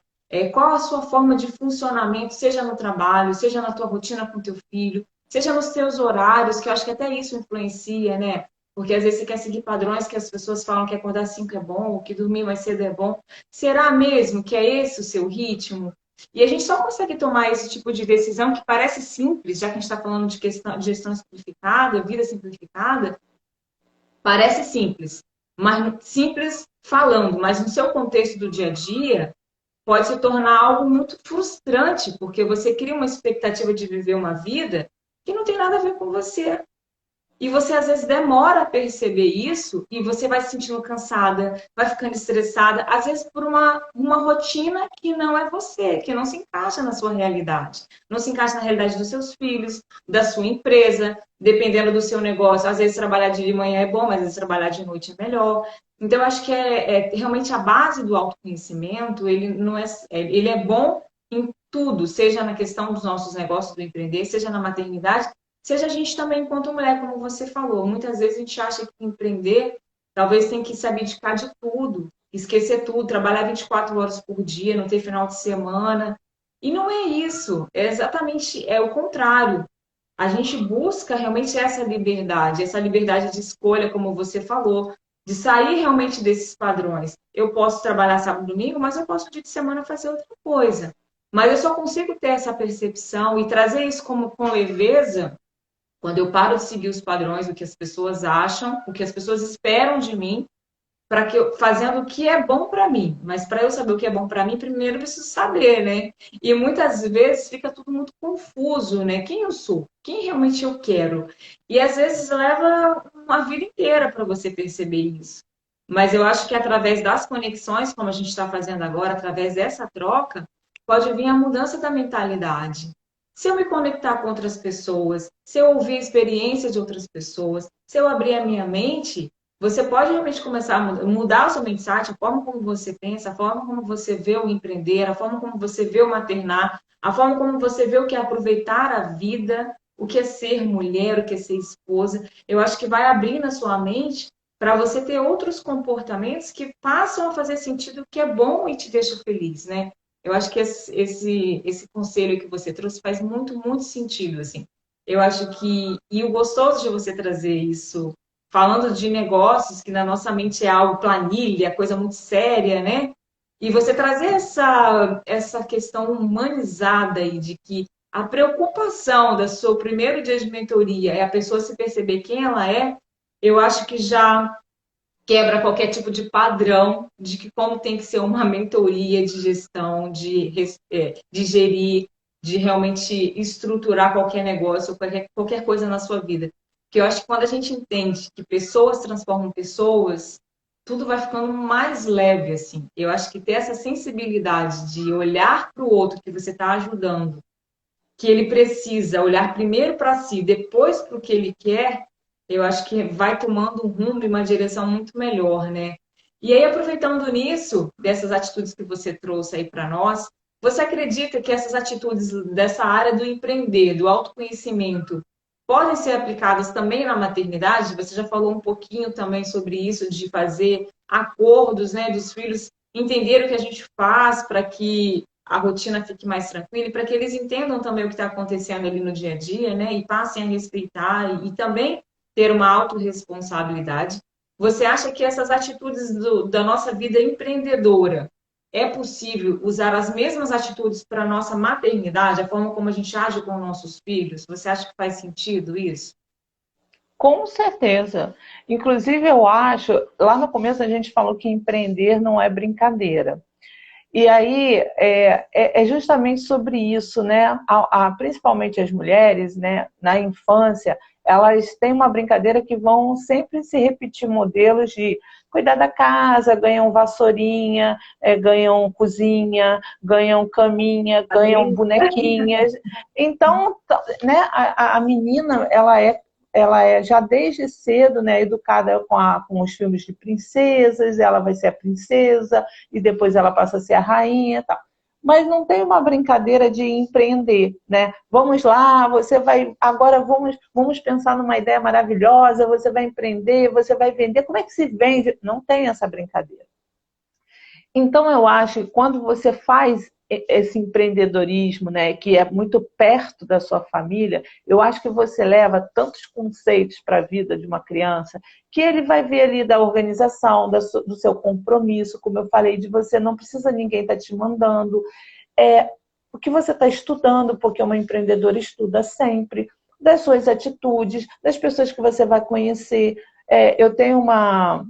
[SPEAKER 1] qual a sua forma de funcionamento, seja no trabalho, seja na tua rotina com teu filho, seja nos teus horários, que eu acho que até isso influencia, né? Porque às vezes você quer seguir padrões que as pessoas falam que acordar às 5 é bom, que dormir mais cedo é bom. Será mesmo que é esse o seu ritmo? E a gente só consegue tomar esse tipo de decisão que parece simples, já que a gente está falando de questão de gestão simplificada, vida simplificada, parece simples, mas simples falando, mas no seu contexto do dia a dia, pode se tornar algo muito frustrante, porque você cria uma expectativa de viver uma vida que não tem nada a ver com você. E você às vezes demora a perceber isso e você vai se sentindo cansada, vai ficando estressada, às vezes por uma rotina que não é você, que não se encaixa na sua realidade. Não se encaixa na realidade dos seus filhos, da sua empresa, dependendo do seu negócio. Às vezes trabalhar de manhã é bom, mas às vezes trabalhar de noite é melhor. Então, eu acho que realmente a base do autoconhecimento, ele não ele é bom em tudo, seja na questão dos nossos negócios, do empreender, seja na maternidade, seja a gente também enquanto mulher, como você falou. Muitas vezes a gente acha que empreender talvez tem que se abdicar de tudo, esquecer tudo, trabalhar 24 horas por dia, não ter final de semana. E não é isso, é exatamente o contrário. A gente busca realmente essa liberdade de escolha, como você falou, de sair realmente desses padrões. Eu posso trabalhar sábado e domingo, mas eu posso dia de semana fazer outra coisa. Mas eu só consigo ter essa percepção e trazer isso como com leveza quando eu paro de seguir os padrões, o que as pessoas acham, o que as pessoas esperam de mim, para que eu fazendo o que é bom para mim. Mas para eu saber o que é bom para mim, primeiro eu preciso saber, né? E muitas vezes fica tudo muito confuso, né? Quem eu sou? Quem realmente eu quero? E às vezes leva uma vida inteira para você perceber isso. Mas eu acho que através das conexões, como a gente está fazendo agora, através dessa troca, pode vir a mudança da mentalidade. Se eu me conectar com outras pessoas, se eu ouvir a experiência de outras pessoas, se eu abrir a minha mente, você pode realmente começar a mudar o seu mindset, a forma como você pensa, a forma como você vê o empreender, a forma como você vê o maternar, a forma como você vê o que é aproveitar a vida, o que é ser mulher, o que é ser esposa. Eu acho que vai abrir na sua mente para você ter outros comportamentos que passam a fazer sentido, o que é bom e te deixa feliz, né? Eu acho que esse conselho que você trouxe faz muito, muito sentido, assim. Eu acho que, e o gostoso de você trazer isso, falando de negócios, que na nossa mente é algo planilha, coisa muito séria, né? E você trazer essa questão humanizada aí de que a preocupação do seu primeiro dia de mentoria é a pessoa se perceber quem ela é, eu acho que já quebra qualquer tipo de padrão de que como tem que ser uma mentoria de gestão, de gerir, de realmente estruturar qualquer negócio, qualquer coisa na sua vida. Porque eu acho que quando a gente entende que pessoas transformam pessoas, tudo vai ficando mais leve, assim. Eu acho que ter essa sensibilidade de olhar para o outro que você está ajudando, que ele precisa olhar primeiro para si, depois para o que ele quer, eu acho que vai tomando um rumo e uma direção muito melhor, né? E aí, aproveitando nisso, dessas atitudes que você trouxe aí para nós, você acredita que essas atitudes dessa área do empreender, do autoconhecimento, podem ser aplicadas também na maternidade? Você já falou um pouquinho também sobre isso, de fazer acordos, né, dos filhos entender o que a gente faz para que a rotina fique mais tranquila e para que eles entendam também o que está acontecendo ali no dia a dia, né? E passem a respeitar e também ter uma autorresponsabilidade. Você acha que essas atitudes da nossa vida empreendedora é possível usar as mesmas atitudes para a nossa maternidade, a forma como a gente age com nossos filhos? Você acha que faz sentido isso?
[SPEAKER 2] Com certeza. Inclusive, eu acho, lá no começo a gente falou que empreender não é brincadeira. E aí é justamente sobre isso, né? Principalmente as mulheres, né? Na infância, elas têm uma brincadeira que vão sempre se repetir modelos de cuidar da casa, ganham vassourinha, ganham cozinha, ganham caminha, ganham bonequinhas. Então, né? A menina, ela é já desde cedo, né, educada com os filmes de princesas, ela vai ser a princesa e depois ela passa a ser a rainha, tal. Mas não tem uma brincadeira de empreender, né? Vamos lá, você vai agora vamos pensar numa ideia maravilhosa, você vai empreender, você vai vender. Como é que se vende? Não tem essa brincadeira. Então, eu acho que quando você faz esse empreendedorismo, né, que é muito perto da sua família, eu acho que você leva tantos conceitos para a vida de uma criança que ele vai ver ali da organização, do seu compromisso, como eu falei, de você não precisa ninguém estar te mandando, o que você está estudando, porque uma empreendedora estuda sempre, das suas atitudes, das pessoas que você vai conhecer. Eu tenho uma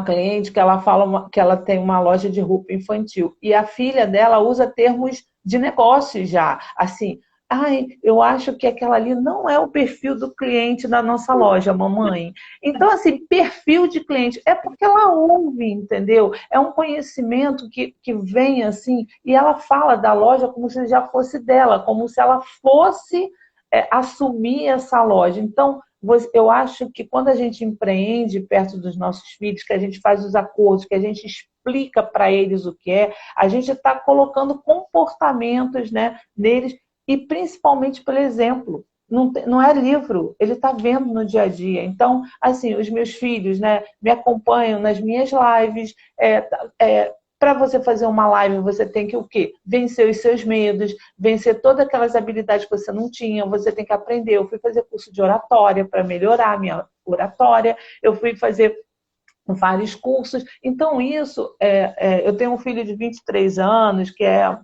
[SPEAKER 2] cliente que ela fala que ela tem uma loja de roupa infantil e a filha dela usa termos de negócio já, assim, ai, eu acho que aquela ali não é o perfil do cliente da nossa loja, mamãe. Então, assim, perfil de cliente é porque ela ouve, entendeu? É um conhecimento que vem assim, e ela fala da loja como se já fosse dela, como se ela fosse assumir essa loja. Então, eu acho que quando a gente empreende perto dos nossos filhos, que a gente faz os acordos, que a gente explica para eles o que é, a gente está colocando comportamentos, né, neles, e principalmente pelo exemplo. Não é livro, ele está vendo no dia a dia. Então, assim, os meus filhos, né, me acompanham nas minhas lives. Para você fazer uma live, você tem que o quê? Vencer os seus medos, vencer todas aquelas habilidades que você não tinha, você tem que aprender. Eu fui fazer curso de oratória para melhorar a minha oratória, eu fui fazer vários cursos. Então, isso, eu tenho um filho de 23 anos, que é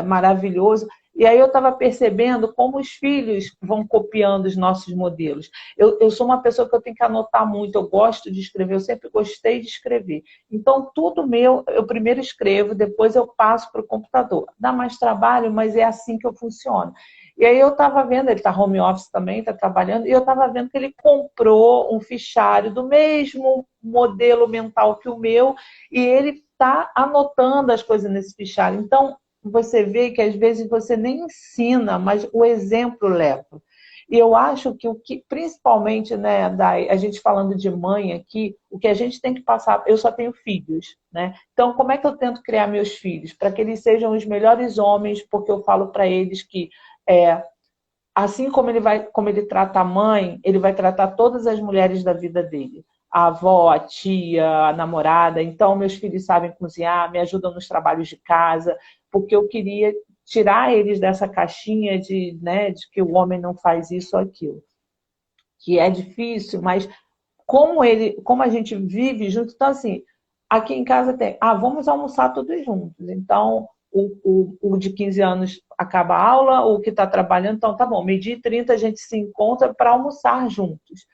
[SPEAKER 2] maravilhoso, e aí eu estava percebendo como os filhos vão copiando os nossos modelos. Eu sou uma pessoa que eu tenho que anotar muito, eu gosto de escrever, eu sempre gostei de escrever. Então, tudo meu, eu primeiro escrevo, depois eu passo para o computador. Dá mais trabalho, mas é assim que eu funciono. E aí eu estava vendo, ele está home office também, está trabalhando, e eu estava vendo que ele comprou um fichário do mesmo modelo mental que o meu, e ele está anotando as coisas nesse fichário. Então, você vê que às vezes você nem ensina, mas o exemplo leva. E eu acho que principalmente, né, a gente falando de mãe aqui, o que a gente tem que passar, eu só tenho filhos, né? Então, como é que eu tento criar meus filhos? Para que eles sejam os melhores homens, porque eu falo para eles que assim como ele trata a mãe, ele vai tratar todas as mulheres da vida dele. a avó, a tia, a namorada. Então, meus filhos sabem cozinhar, me ajudam nos trabalhos de casa, porque eu queria tirar eles dessa caixinha de, né, de que o homem não faz isso ou aquilo. Que é difícil, mas como a gente vive junto, então assim, aqui em casa tem, vamos almoçar todos juntos. Então, o de 15 anos acaba a aula, o que está trabalhando, então tá bom, 12h30 a gente se encontra para almoçar juntos.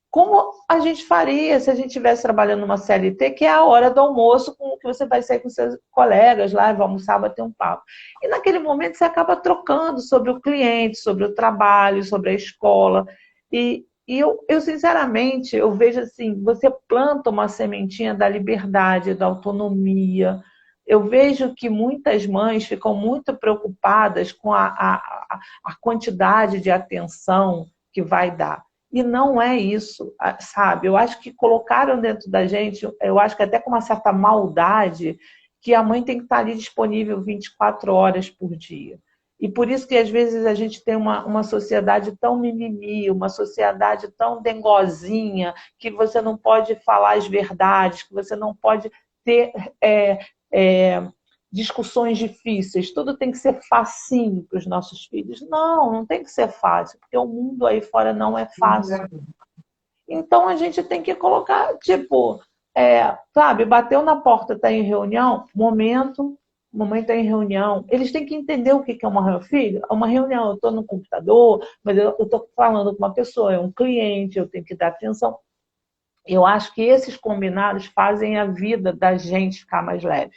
[SPEAKER 2] Como a gente faria se a gente estivesse trabalhando numa CLT, que é a hora do almoço, com que você vai sair com seus colegas lá, vai almoçar, bater um papo. E naquele momento você acaba trocando sobre o cliente, sobre o trabalho, sobre a escola. E eu, sinceramente, eu vejo assim, você planta uma sementinha da liberdade, da autonomia. Eu vejo que muitas mães ficam muito preocupadas com a quantidade de atenção que vai dar. E não é isso, sabe? Eu acho que colocaram dentro da gente, eu acho que até com uma certa maldade, que a mãe tem que estar ali disponível 24 horas por dia. E por isso que às vezes a gente tem uma sociedade tão mimimi, uma sociedade tão dengozinha, que você não pode falar as verdades, que você não pode ter discussões difíceis, tudo tem que ser facinho para os nossos filhos. Não, não tem que ser fácil, porque o mundo aí fora não é fácil. Então a gente tem que colocar, tipo, sabe, bateu na porta, está em reunião, mamãe está em reunião. Eles têm que entender o que é uma reunião. Filho, uma reunião, eu estou no computador, mas eu estou falando com uma pessoa, é um cliente, eu tenho que dar atenção. Eu acho que esses combinados fazem a vida da gente ficar mais leve.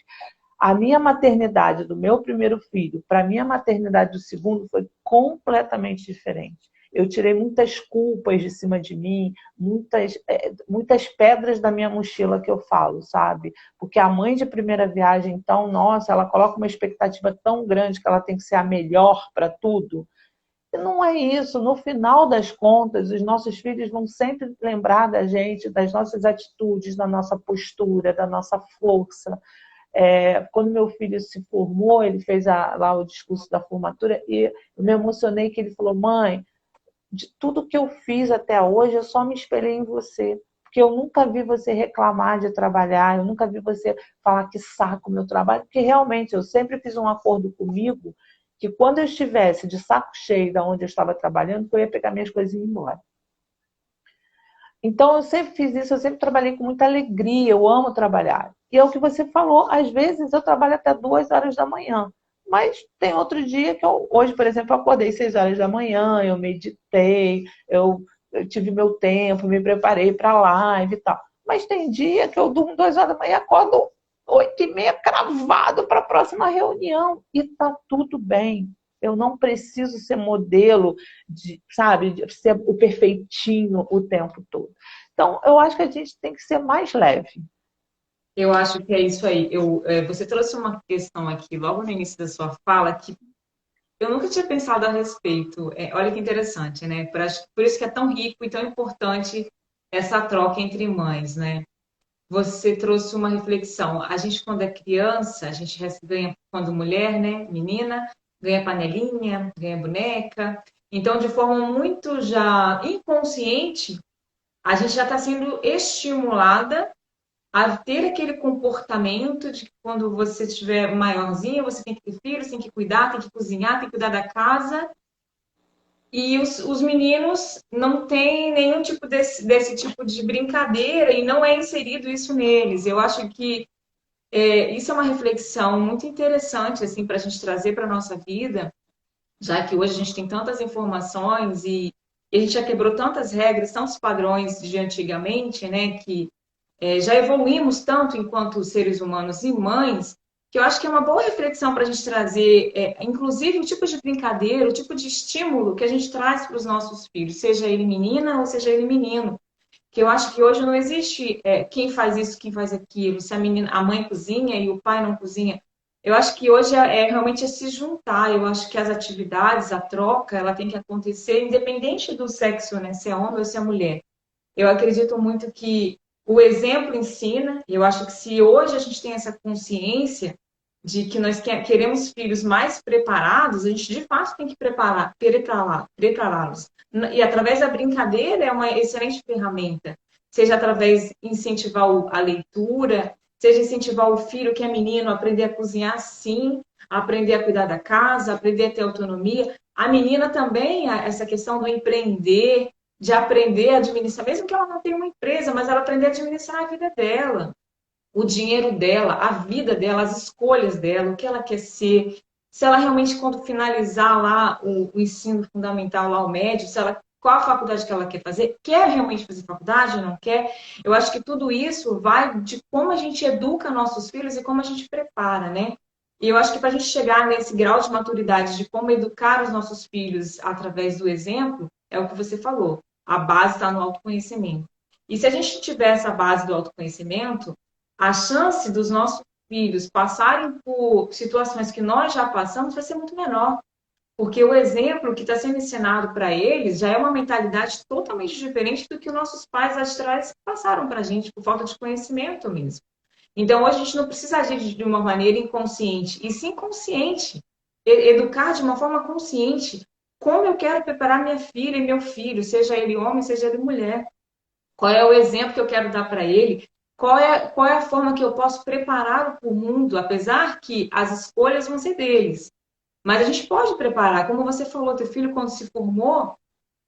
[SPEAKER 2] A minha maternidade do meu primeiro filho para a minha maternidade do segundo foi completamente diferente. Eu tirei muitas culpas de cima de mim, muitas pedras da minha mochila que eu falo, sabe? Porque a mãe de primeira viagem, então, nossa, ela coloca uma expectativa tão grande que ela tem que ser a melhor para tudo. E não é isso. No final das contas, os nossos filhos vão sempre lembrar da gente, das nossas atitudes, da nossa postura, da nossa força. Quando meu filho se formou, ele fez lá o discurso da formatura e eu me emocionei que ele falou: mãe, de tudo que eu fiz até hoje, eu só me espelhei em você. Porque eu nunca vi você reclamar de trabalhar, eu nunca vi você falar que saco o meu trabalho, porque realmente eu sempre fiz um acordo comigo que quando eu estivesse de saco cheio de onde eu estava trabalhando, eu ia pegar minhas coisas e ir embora. Então, eu sempre fiz isso, eu sempre trabalhei com muita alegria, eu amo trabalhar. E é o que você falou, às vezes eu trabalho até 2 horas da manhã, mas tem outro dia que hoje, por exemplo, eu acordei 6 horas da manhã, eu meditei, eu tive meu tempo, me preparei para a live e tal. Mas tem dia que eu durmo 2 horas da manhã e acordo 8h30 cravado para a próxima reunião. E tá tudo bem. Eu não preciso ser modelo, sabe, de ser o perfeitinho o tempo todo. Então, eu acho que a gente tem que ser mais leve.
[SPEAKER 1] Eu acho que é isso aí. Você trouxe uma questão aqui, logo no início da sua fala, que eu nunca tinha pensado a respeito. Olha que interessante, né? Por isso que é tão rico e tão importante essa troca entre mães, né? Você trouxe uma reflexão. A gente, quando é criança, a gente ganha, quando mulher, né? Menina, ganha panelinha, ganha boneca. Então, de forma muito já inconsciente, a gente já está sendo estimulada a ter aquele comportamento de que quando você estiver maiorzinha, você tem que ter filhos, tem que cuidar, tem que cozinhar, tem que cuidar da casa. E os meninos não têm nenhum tipo desse tipo de brincadeira e não é inserido isso neles. Eu acho que isso é uma reflexão muito interessante assim, para a gente trazer para a nossa vida, já que hoje a gente tem tantas informações e a gente já quebrou tantas regras, tantos padrões de antigamente, né, que já evoluímos tanto enquanto seres humanos e mães, que eu acho que é uma boa reflexão para a gente trazer, inclusive, o tipo de brincadeira, o tipo de estímulo que a gente traz para os nossos filhos, seja ele menina ou seja ele menino. Que eu acho que hoje não existe quem faz isso, quem faz aquilo, se a mãe cozinha e o pai não cozinha. Eu acho que hoje realmente se juntar. Eu acho que as atividades, a troca, ela tem que acontecer independente do sexo, né? Se é homem ou se é mulher. Eu acredito muito que o exemplo ensina. Eu acho que se hoje a gente tem essa consciência de que nós queremos filhos mais preparados, a gente de fato tem que prepará-los. E através da brincadeira é uma excelente ferramenta. seja através de incentivar a leitura, seja incentivar o filho que é menino a aprender a cozinhar, sim, a aprender a cuidar da casa, a aprender a ter autonomia. A menina também, essa questão do empreender, de aprender a administrar, mesmo que ela não tenha uma empresa, mas ela aprender a administrar a vida dela, o dinheiro dela, a vida dela, as escolhas dela, o que ela quer ser, se ela realmente, quando finalizar lá o ensino fundamental, lá o médio, se ela, qual a faculdade que ela quer realmente fazer faculdade ou não quer. Eu acho que tudo isso vai de como a gente educa nossos filhos e como a gente prepara, né? E eu acho que para a gente chegar nesse grau de maturidade de como educar os nossos filhos através do exemplo, é o que você falou. A base está no autoconhecimento. E se a gente tiver essa base do autoconhecimento, a chance dos nossos filhos passarem por situações que nós já passamos vai ser muito menor. Porque o exemplo que está sendo ensinado para eles já é uma mentalidade totalmente diferente do que os nossos pais lá de trás passaram para a gente, por falta de conhecimento mesmo. Então, hoje a gente não precisa agir de uma maneira inconsciente, e sim consciente. Educar de uma forma consciente. Como eu quero preparar minha filha e meu filho, seja ele homem, seja ele mulher. Qual é o exemplo que eu quero dar para ele? Qual é a forma que eu posso prepará-lo para o mundo, apesar que as escolhas vão ser deles. Mas a gente pode preparar, como você falou, teu filho quando se formou,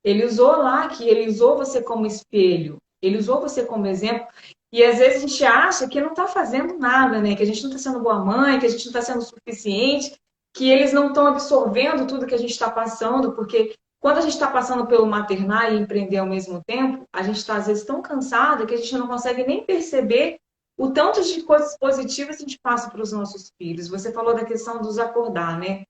[SPEAKER 1] ele usou lá que ele usou você como espelho, ele usou você como exemplo. E às vezes a gente acha que não está fazendo nada, né? Que a gente não está sendo boa mãe, que a gente não está sendo suficiente, que eles não estão absorvendo tudo que a gente está passando, porque quando a gente está passando pelo maternar e empreender ao mesmo tempo, a gente está às vezes tão cansada que a gente não consegue nem perceber o tanto de coisas positivas que a gente passa para os nossos filhos. Você falou da questão dos acordar, né?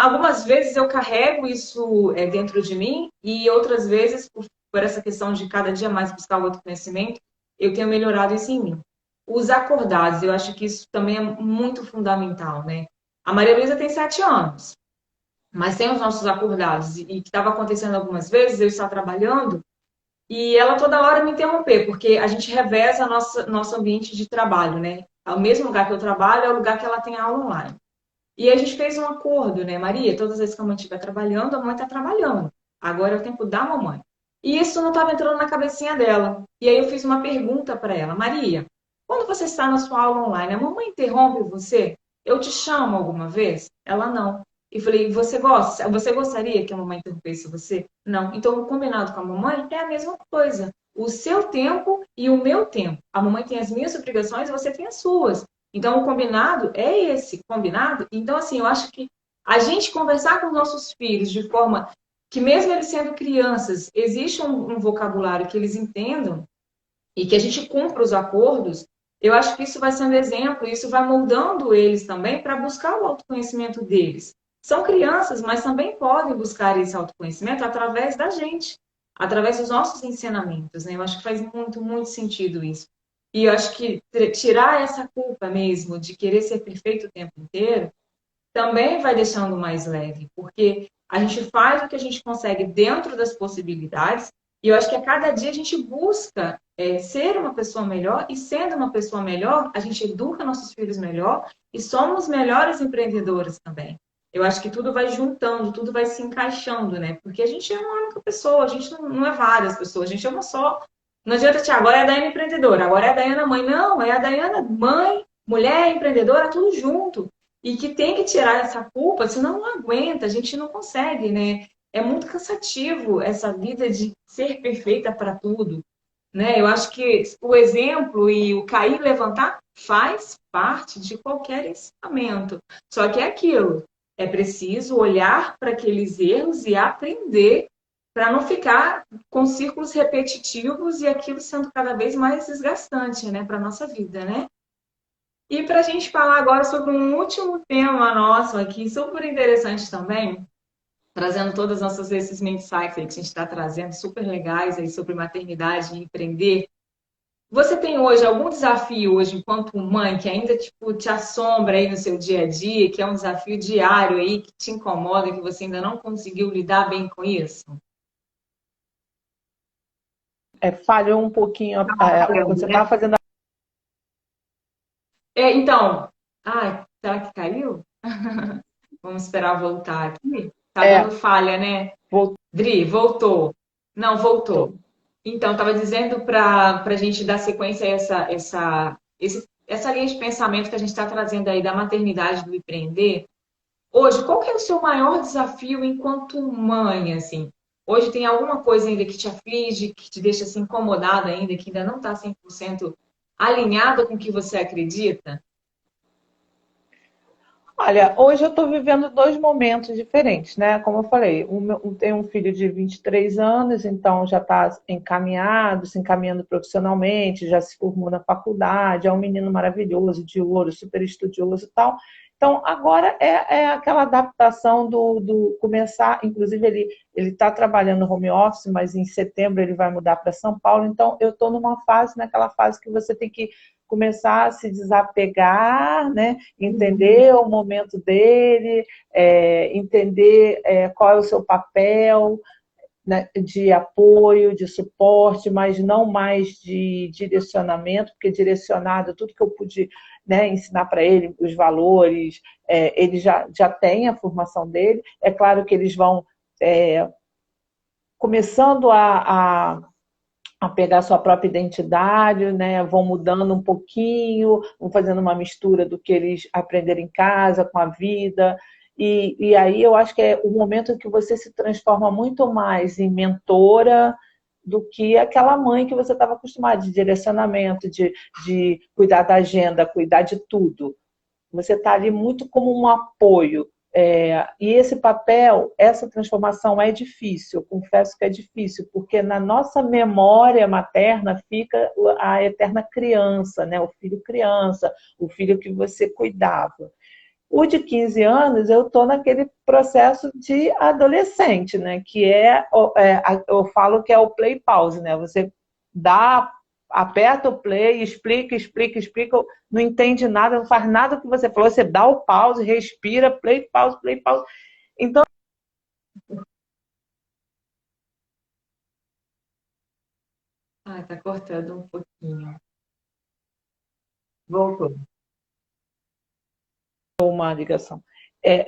[SPEAKER 1] Algumas vezes eu carrego isso dentro de mim e outras vezes, por essa questão de cada dia mais buscar o autoconhecimento, eu tenho melhorado isso em mim. Os acordados, eu acho que isso também é muito fundamental, né? A Maria Luísa tem 7 anos, mas tem os nossos acordados. E que estava acontecendo algumas vezes, eu estava trabalhando e ela toda hora me interromper, porque a gente reveza nosso ambiente de trabalho, né? O mesmo lugar que eu trabalho é o lugar que ela tem aula online. E a gente fez um acordo, né, Maria? Todas as vezes que a mãe estiver trabalhando, a mãe está trabalhando. Agora é o tempo da mamãe. E isso não estava entrando na cabecinha dela. E aí eu fiz uma pergunta para ela. Maria, quando você está na sua aula online, a mamãe interrompe você? Eu te chamo alguma vez? Ela não. E falei, você gostaria que a mamãe interrompesse você? Não. Então, o combinado com a mamãe é a mesma coisa. O seu tempo e o meu tempo. A mamãe tem as minhas obrigações e você tem as suas. Então, o combinado é esse, combinado. Então, assim, eu acho que a gente conversar com os nossos filhos de forma que, mesmo eles sendo crianças, existe um vocabulário que eles entendam e que a gente cumpra os acordos, eu acho que isso vai sendo exemplo, e isso vai moldando eles também para buscar o autoconhecimento deles. São crianças, mas também podem buscar esse autoconhecimento através da gente, através dos nossos ensinamentos, né? Eu acho que faz muito, muito sentido isso. E eu acho que tirar essa culpa mesmo de querer ser perfeito o tempo inteiro também vai deixando mais leve, porque a gente faz o que a gente consegue dentro das possibilidades, e eu acho que a cada dia a gente busca ser uma pessoa melhor, e sendo uma pessoa melhor, a gente educa nossos filhos melhor e somos melhores empreendedores também. Eu acho que tudo vai juntando, tudo vai se encaixando, né? Porque a gente é uma única pessoa, a gente não é várias pessoas, a gente é uma só. Não adianta, Tia, agora é a Daiane empreendedora, agora é a Daiana mãe. Não, é a Daiana mãe, mulher empreendedora, tudo junto. E que tem que tirar essa culpa, senão não aguenta, a gente não consegue, né? É muito cansativo essa vida de ser perfeita para tudo, né? Eu acho que o exemplo e o cair e levantar faz parte de qualquer ensinamento. Só que é aquilo, é preciso olhar para aqueles erros e aprender para não ficar com círculos repetitivos e aquilo sendo cada vez mais desgastante, né, para a nossa vida, né? E para a gente falar agora sobre um último tema nosso aqui, super interessante também, trazendo todas esses insights aí que a gente está trazendo, super legais aí sobre maternidade e empreender. Você tem hoje algum desafio hoje enquanto mãe que ainda tipo te assombra aí no seu dia a dia, que é um desafio diário aí que te incomoda, que você ainda não conseguiu lidar bem com isso?
[SPEAKER 2] Falhou um pouquinho quando você estava fazendo.
[SPEAKER 1] Então, será que caiu? Vamos esperar voltar aqui. Tá dando falha, né?
[SPEAKER 2] Voltou.
[SPEAKER 1] Dri, voltou. Não, voltou. Então, estava dizendo para a gente dar sequência a essa linha de pensamento que a gente está trazendo aí da maternidade do empreender. Hoje, qual que é o seu maior desafio enquanto mãe, assim? Hoje tem alguma coisa ainda que te aflige, que te deixa assim incomodada ainda, que ainda não está 100% alinhada com o que você acredita?
[SPEAKER 2] Olha, hoje eu estou vivendo dois momentos diferentes, né? Como eu falei, tenho um filho de 23 anos, então já está encaminhado, se encaminhando profissionalmente, já se formou na faculdade, é um menino maravilhoso, de ouro, super estudioso e tal. Então, agora é aquela adaptação do começar, inclusive ele está trabalhando no home office, mas em setembro ele vai mudar para São Paulo, então eu estou naquela fase que você tem que começar a se desapegar, né? Entender o momento dele, entender qual é o seu papel, né, de apoio, de suporte, mas não mais de direcionamento, porque direcionado, tudo que eu pude, né, ensinar para ele, os valores, ele já tem a formação dele. É claro que eles vão começando a pegar sua própria identidade, né? Vão mudando um pouquinho, vão fazendo uma mistura do que eles aprenderam em casa com a vida. E aí eu acho que é o momento em que você se transforma muito mais em mentora do que aquela mãe que você estava acostumada, de direcionamento, de cuidar da agenda, cuidar de tudo. Você está ali muito como um apoio. E esse papel, essa transformação é difícil, eu confesso que é difícil, porque na nossa memória materna fica a eterna criança, né? O filho criança, o filho que você cuidava. O de 15 anos, eu estou naquele processo de adolescente, né? Que eu falo que é o play pause, né? Você dá, aperta o play, explica, explica, explica, não entende nada, não faz nada do que você falou, você dá o pause, respira, play, pause, play, pause. Então,
[SPEAKER 1] Ah, tá cortando um pouquinho.
[SPEAKER 2] voltou uma ligação.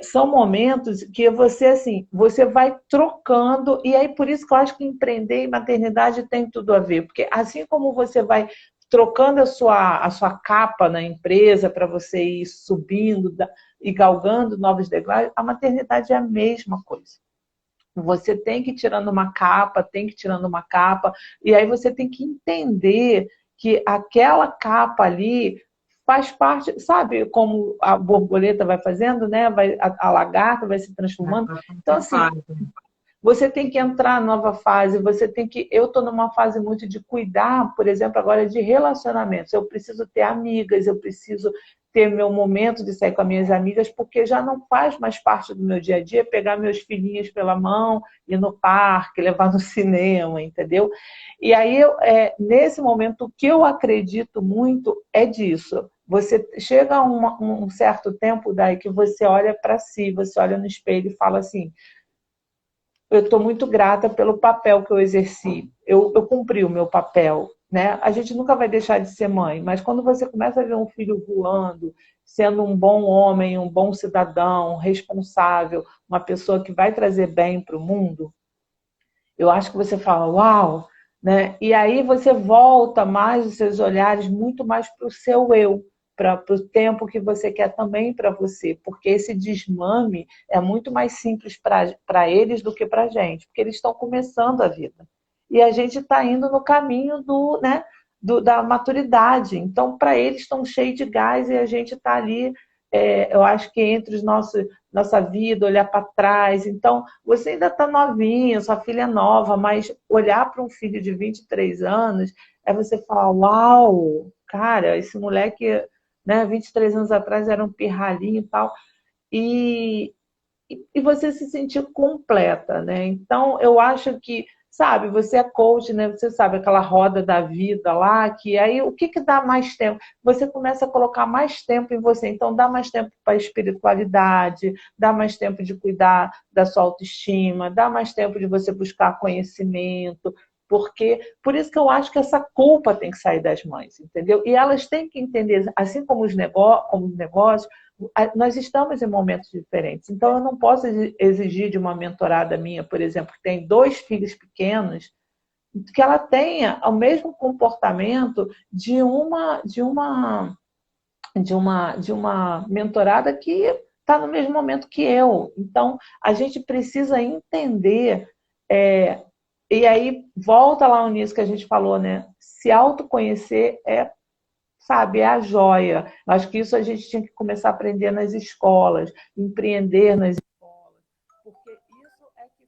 [SPEAKER 2] São momentos que você assim, você vai trocando, e aí por isso que eu acho que empreender e maternidade tem tudo a ver, porque assim como você vai trocando a sua capa na empresa para você ir subindo e galgando novos degraus, a maternidade é a mesma coisa. Você tem que ir tirando uma capa, tem que ir tirando uma capa, e aí você tem que entender que aquela capa ali faz parte, sabe como a borboleta vai fazendo, né? A lagarta vai se transformando. Então, assim, você tem que entrar na nova fase, você tem que. Eu estou numa fase muito de cuidar, por exemplo, agora de relacionamentos. Eu preciso ter amigas, eu preciso ter meu momento de sair com as minhas amigas, porque já não faz mais parte do meu dia a dia pegar meus filhinhos pela mão, ir no parque, levar no cinema, entendeu? E aí, nesse momento, o que eu acredito muito é disso. Você chega a um certo tempo daí que você olha para si, você olha no espelho e fala assim: eu estou muito grata pelo papel que eu exerci. Eu cumpri o meu papel, né? A gente nunca vai deixar de ser mãe, mas quando você começa a ver um filho voando, sendo um bom homem, um bom cidadão, responsável, uma pessoa que vai trazer bem para o mundo, eu acho que você fala, uau, né? E aí você volta mais os seus olhares muito mais para o seu eu, para o tempo que você quer também para você, porque esse desmame é muito mais simples para eles do que para a gente, porque eles estão começando a vida. E a gente está indo no caminho né, da maturidade. Então, para eles estão cheios de gás e a gente está ali, eu acho que entre os nossa vida, olhar para trás. Então, você ainda está novinha, sua filha é nova, mas olhar para um filho de 23 anos é você falar, uau, cara, esse moleque, né, 23 anos atrás era um pirralhinho e tal, e, e você se sentir completa, né? Então, eu acho que, sabe, você é coach, né? Você sabe aquela roda da vida lá, que aí o que dá mais tempo? Você começa a colocar mais tempo em você, então dá mais tempo para a espiritualidade, dá mais tempo de cuidar da sua autoestima, dá mais tempo de você buscar conhecimento, porque por isso que eu acho que essa culpa tem que sair das mães, entendeu? E elas têm que entender, assim como os negócios, nós estamos em momentos diferentes. Então, eu não posso exigir de uma mentorada minha, por exemplo, que tem 2 filhos pequenos, que ela tenha o mesmo comportamento de uma mentorada que está no mesmo momento que eu. Então, a gente precisa entender, e aí volta lá nisso que a gente falou, né? Se autoconhecer sabe, é a joia. Acho que isso a gente tinha que começar a aprender nas escolas, empreender nas escolas, porque isso é que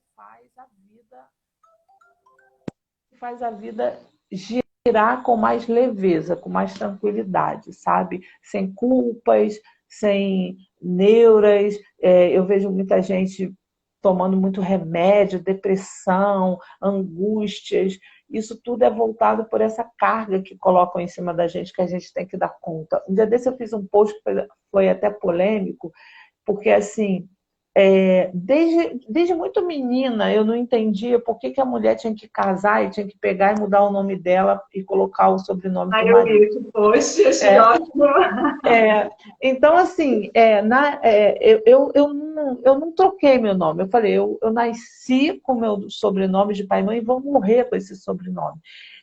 [SPEAKER 2] faz a vida girar com mais leveza, com mais tranquilidade, sabe? Sem culpas, sem neuras. Eu vejo muita gente tomando muito remédio, depressão, angústias. Isso tudo é voltado por essa carga que colocam em cima da gente, que a gente tem que dar conta. Um dia desse eu fiz um post que foi até polêmico, porque assim, desde muito menina eu não entendia por que a mulher tinha que casar e tinha que pegar e mudar o nome dela e colocar o sobrenome do marido.
[SPEAKER 3] Eu vi esse post, achei ótimo.
[SPEAKER 2] Então, assim, eu não troquei meu nome. Eu falei, eu nasci com meu sobrenome de pai e mãe e vou morrer com esse sobrenome.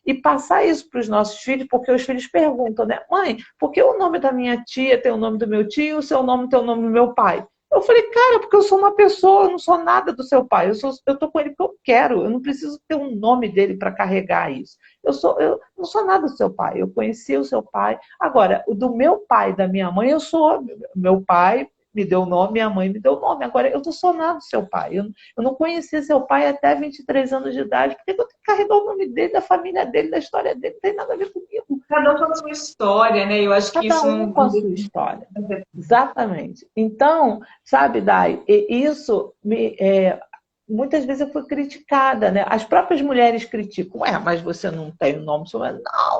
[SPEAKER 2] E passar isso para os nossos filhos, porque os filhos perguntam, né? Mãe, por que o nome da minha tia tem o nome do meu tio e o seu nome tem o nome do meu pai? Eu falei, cara, porque eu sou uma pessoa, eu não sou nada do seu pai. Eu tô com ele porque eu quero. Eu não preciso ter um nome dele para carregar isso. Eu não sou nada do seu pai. Eu conheci o seu pai. Agora, o do meu pai e da minha mãe, eu sou. Meu pai me deu o nome, minha mãe me deu o nome. Agora, eu não sou nada do seu pai. Eu não conheci seu pai até 23 anos de idade. Por que eu tenho que carregar o nome dele, da família dele, da história dele? Não tem nada a ver comigo.
[SPEAKER 3] Cada um com a sua história, né? Eu acho que
[SPEAKER 2] Cada um com a sua história. Exatamente. Então, sabe, Dai, isso muitas vezes eu fui criticada, né? As próprias mulheres criticam. Mas você não tem nome?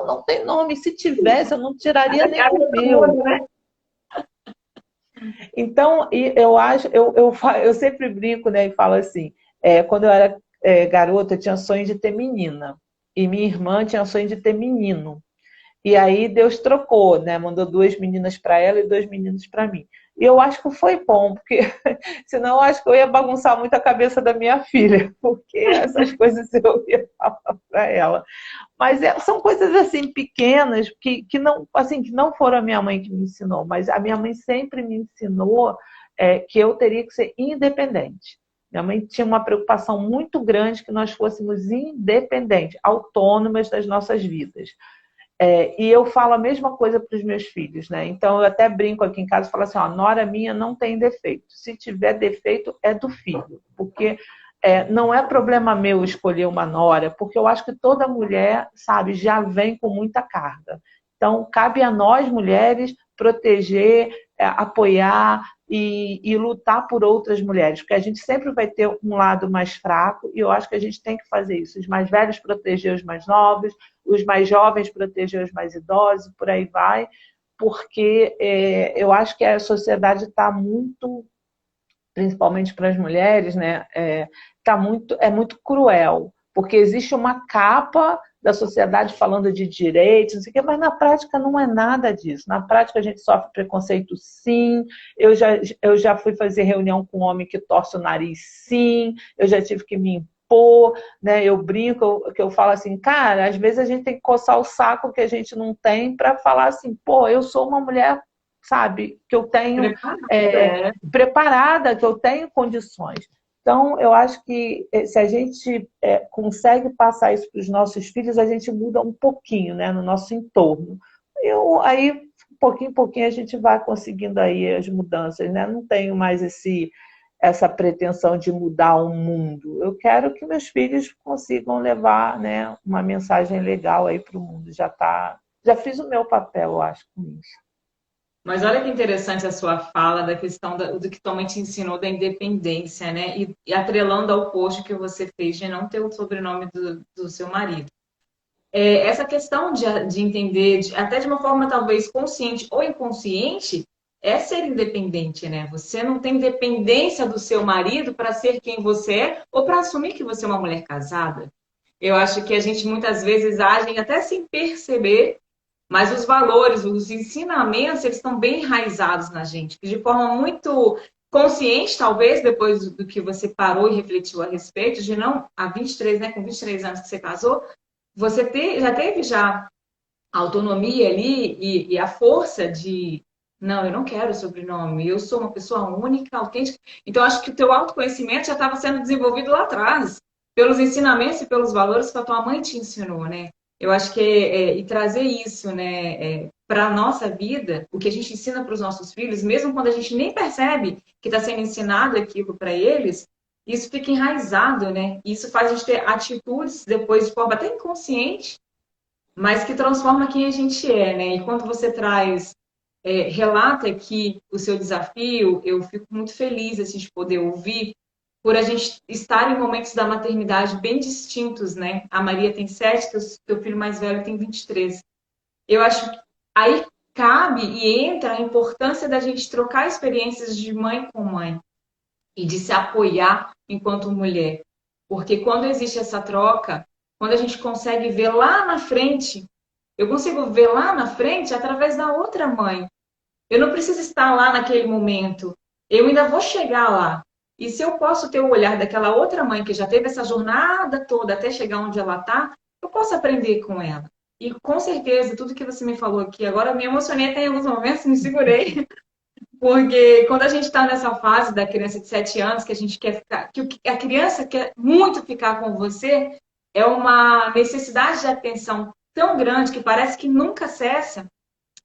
[SPEAKER 2] Não tem nome. Se tivesse, eu não tiraria nem o meu. Né? Então, eu sempre brinco, né? E falo assim, quando eu era garota, eu tinha sonho de ter menina. E minha irmã tinha sonho de ter menino. E aí Deus trocou, né? Mandou 2 meninas para ela e 2 meninos para mim. E eu acho que foi bom, porque senão eu acho que eu ia bagunçar muito a cabeça da minha filha, porque essas coisas eu ia falar para ela. Mas são coisas assim pequenas que não foram a minha mãe que me ensinou, mas a minha mãe sempre me ensinou que eu teria que ser independente. Minha mãe tinha uma preocupação muito grande que nós fôssemos independentes, autônomas das nossas vidas. E eu falo a mesma coisa para os meus filhos, né? Então eu até brinco aqui em casa e falo assim, nora minha não tem defeito. Se tiver defeito, é do filho. Porque não é problema meu escolher uma nora, porque eu acho que toda mulher, sabe, já vem com muita carga. Então, cabe a nós, mulheres, proteger, apoiar e lutar por outras mulheres, porque a gente sempre vai ter um lado mais fraco e eu acho que a gente tem que fazer isso. Os mais velhos proteger os mais novos, os mais jovens proteger os mais idosos, por aí vai, porque eu acho que a sociedade está muito, principalmente para as mulheres, né, é muito cruel, porque existe uma capa da sociedade falando de direitos, não sei o quê, mas na prática não é nada disso. Na prática a gente sofre preconceito, sim. Eu já fui fazer reunião com um homem que torce o nariz, sim. Eu já tive que me impor, né? Eu brinco, que eu falo assim, cara, às vezes a gente tem que coçar o saco que a gente não tem para falar assim, eu sou uma mulher, sabe, que eu tenho preparada, que eu tenho condições. Então, eu acho que se a gente consegue passar isso para os nossos filhos, a gente muda um pouquinho, né, no nosso entorno. Aí, pouquinho em pouquinho, a gente vai conseguindo aí as mudanças, né? Não tenho mais essa pretensão de mudar o mundo. Eu quero que meus filhos consigam levar, né, uma mensagem legal aí para o mundo. Já fiz o meu papel, eu acho, com isso.
[SPEAKER 1] Mas olha que interessante a sua fala da questão do que tua mãe te ensinou da independência, né? E atrelando ao post que você fez de não ter o sobrenome do seu marido. Essa questão de entender, até de uma forma talvez consciente ou inconsciente, é ser independente, né? Você não tem dependência do seu marido para ser quem você é ou para assumir que você é uma mulher casada. Eu acho que a gente muitas vezes age até sem perceber, mas os valores, os ensinamentos, eles estão bem enraizados na gente, de forma muito
[SPEAKER 3] consciente, talvez, depois do que você parou e refletiu a respeito, de não, há 23, né, com 23 anos que você casou, você já teve já a autonomia ali e a força de, não, eu não quero sobrenome, eu sou uma pessoa única, autêntica. Então, acho que o teu autoconhecimento já estava sendo desenvolvido lá atrás, pelos ensinamentos e pelos valores que a tua mãe te ensinou, né? Eu acho que e trazer isso, né, para a nossa vida, o que a gente ensina para os nossos filhos, mesmo quando a gente nem percebe que está sendo ensinado aquilo para eles, isso fica enraizado, né? Isso faz a gente ter atitudes depois de forma até inconsciente, mas que transforma quem a gente é, né? E quando você traz, relata aqui o seu desafio, eu fico muito feliz assim, de poder ouvir, por a gente estar em momentos da maternidade bem distintos, né? A Maria tem 7, teu filho mais velho tem 23. Eu acho que aí cabe e entra a importância da gente trocar experiências de mãe com mãe e de se apoiar enquanto mulher. Porque quando existe essa troca, quando a gente consegue ver lá na frente, eu consigo ver lá na frente através da outra mãe. Eu não preciso estar lá naquele momento. Eu ainda vou chegar lá. E se eu posso ter o olhar daquela outra mãe que já teve essa jornada toda até chegar onde ela está, eu posso aprender com ela. E com certeza, tudo que você me falou aqui, agora eu me emocionei até em alguns momentos, me segurei, porque quando a gente está nessa fase da criança de 7 anos, que a gente quer ficar, que a criança quer muito ficar com você, é uma necessidade de atenção tão grande que parece que nunca cessa.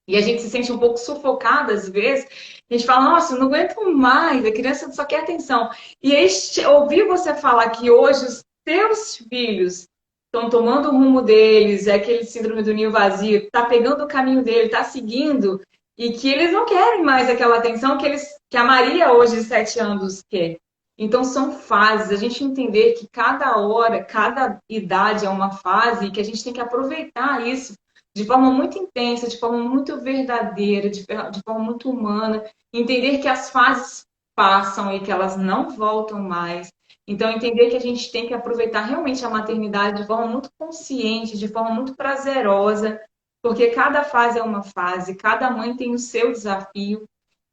[SPEAKER 3] E a gente se sente um pouco sufocada às vezes. A gente fala, nossa, eu não aguento mais, a criança só quer atenção. E aí, ouvir você falar que hoje os teus filhos estão tomando o rumo deles, é aquele síndrome do ninho vazio, está pegando o caminho dele, está seguindo, e que eles não querem mais aquela atenção que a Maria, hoje, de 7 anos, quer. Então, são fases. A gente entender que cada hora, cada idade é uma fase e que a gente tem que aproveitar isso de forma muito intensa, de forma muito verdadeira, de forma muito humana. Entender que as fases passam e que elas não voltam mais. Então, entender que a gente tem que aproveitar realmente a maternidade de forma muito consciente, de forma muito prazerosa, porque cada fase é uma fase, cada mãe tem o seu desafio.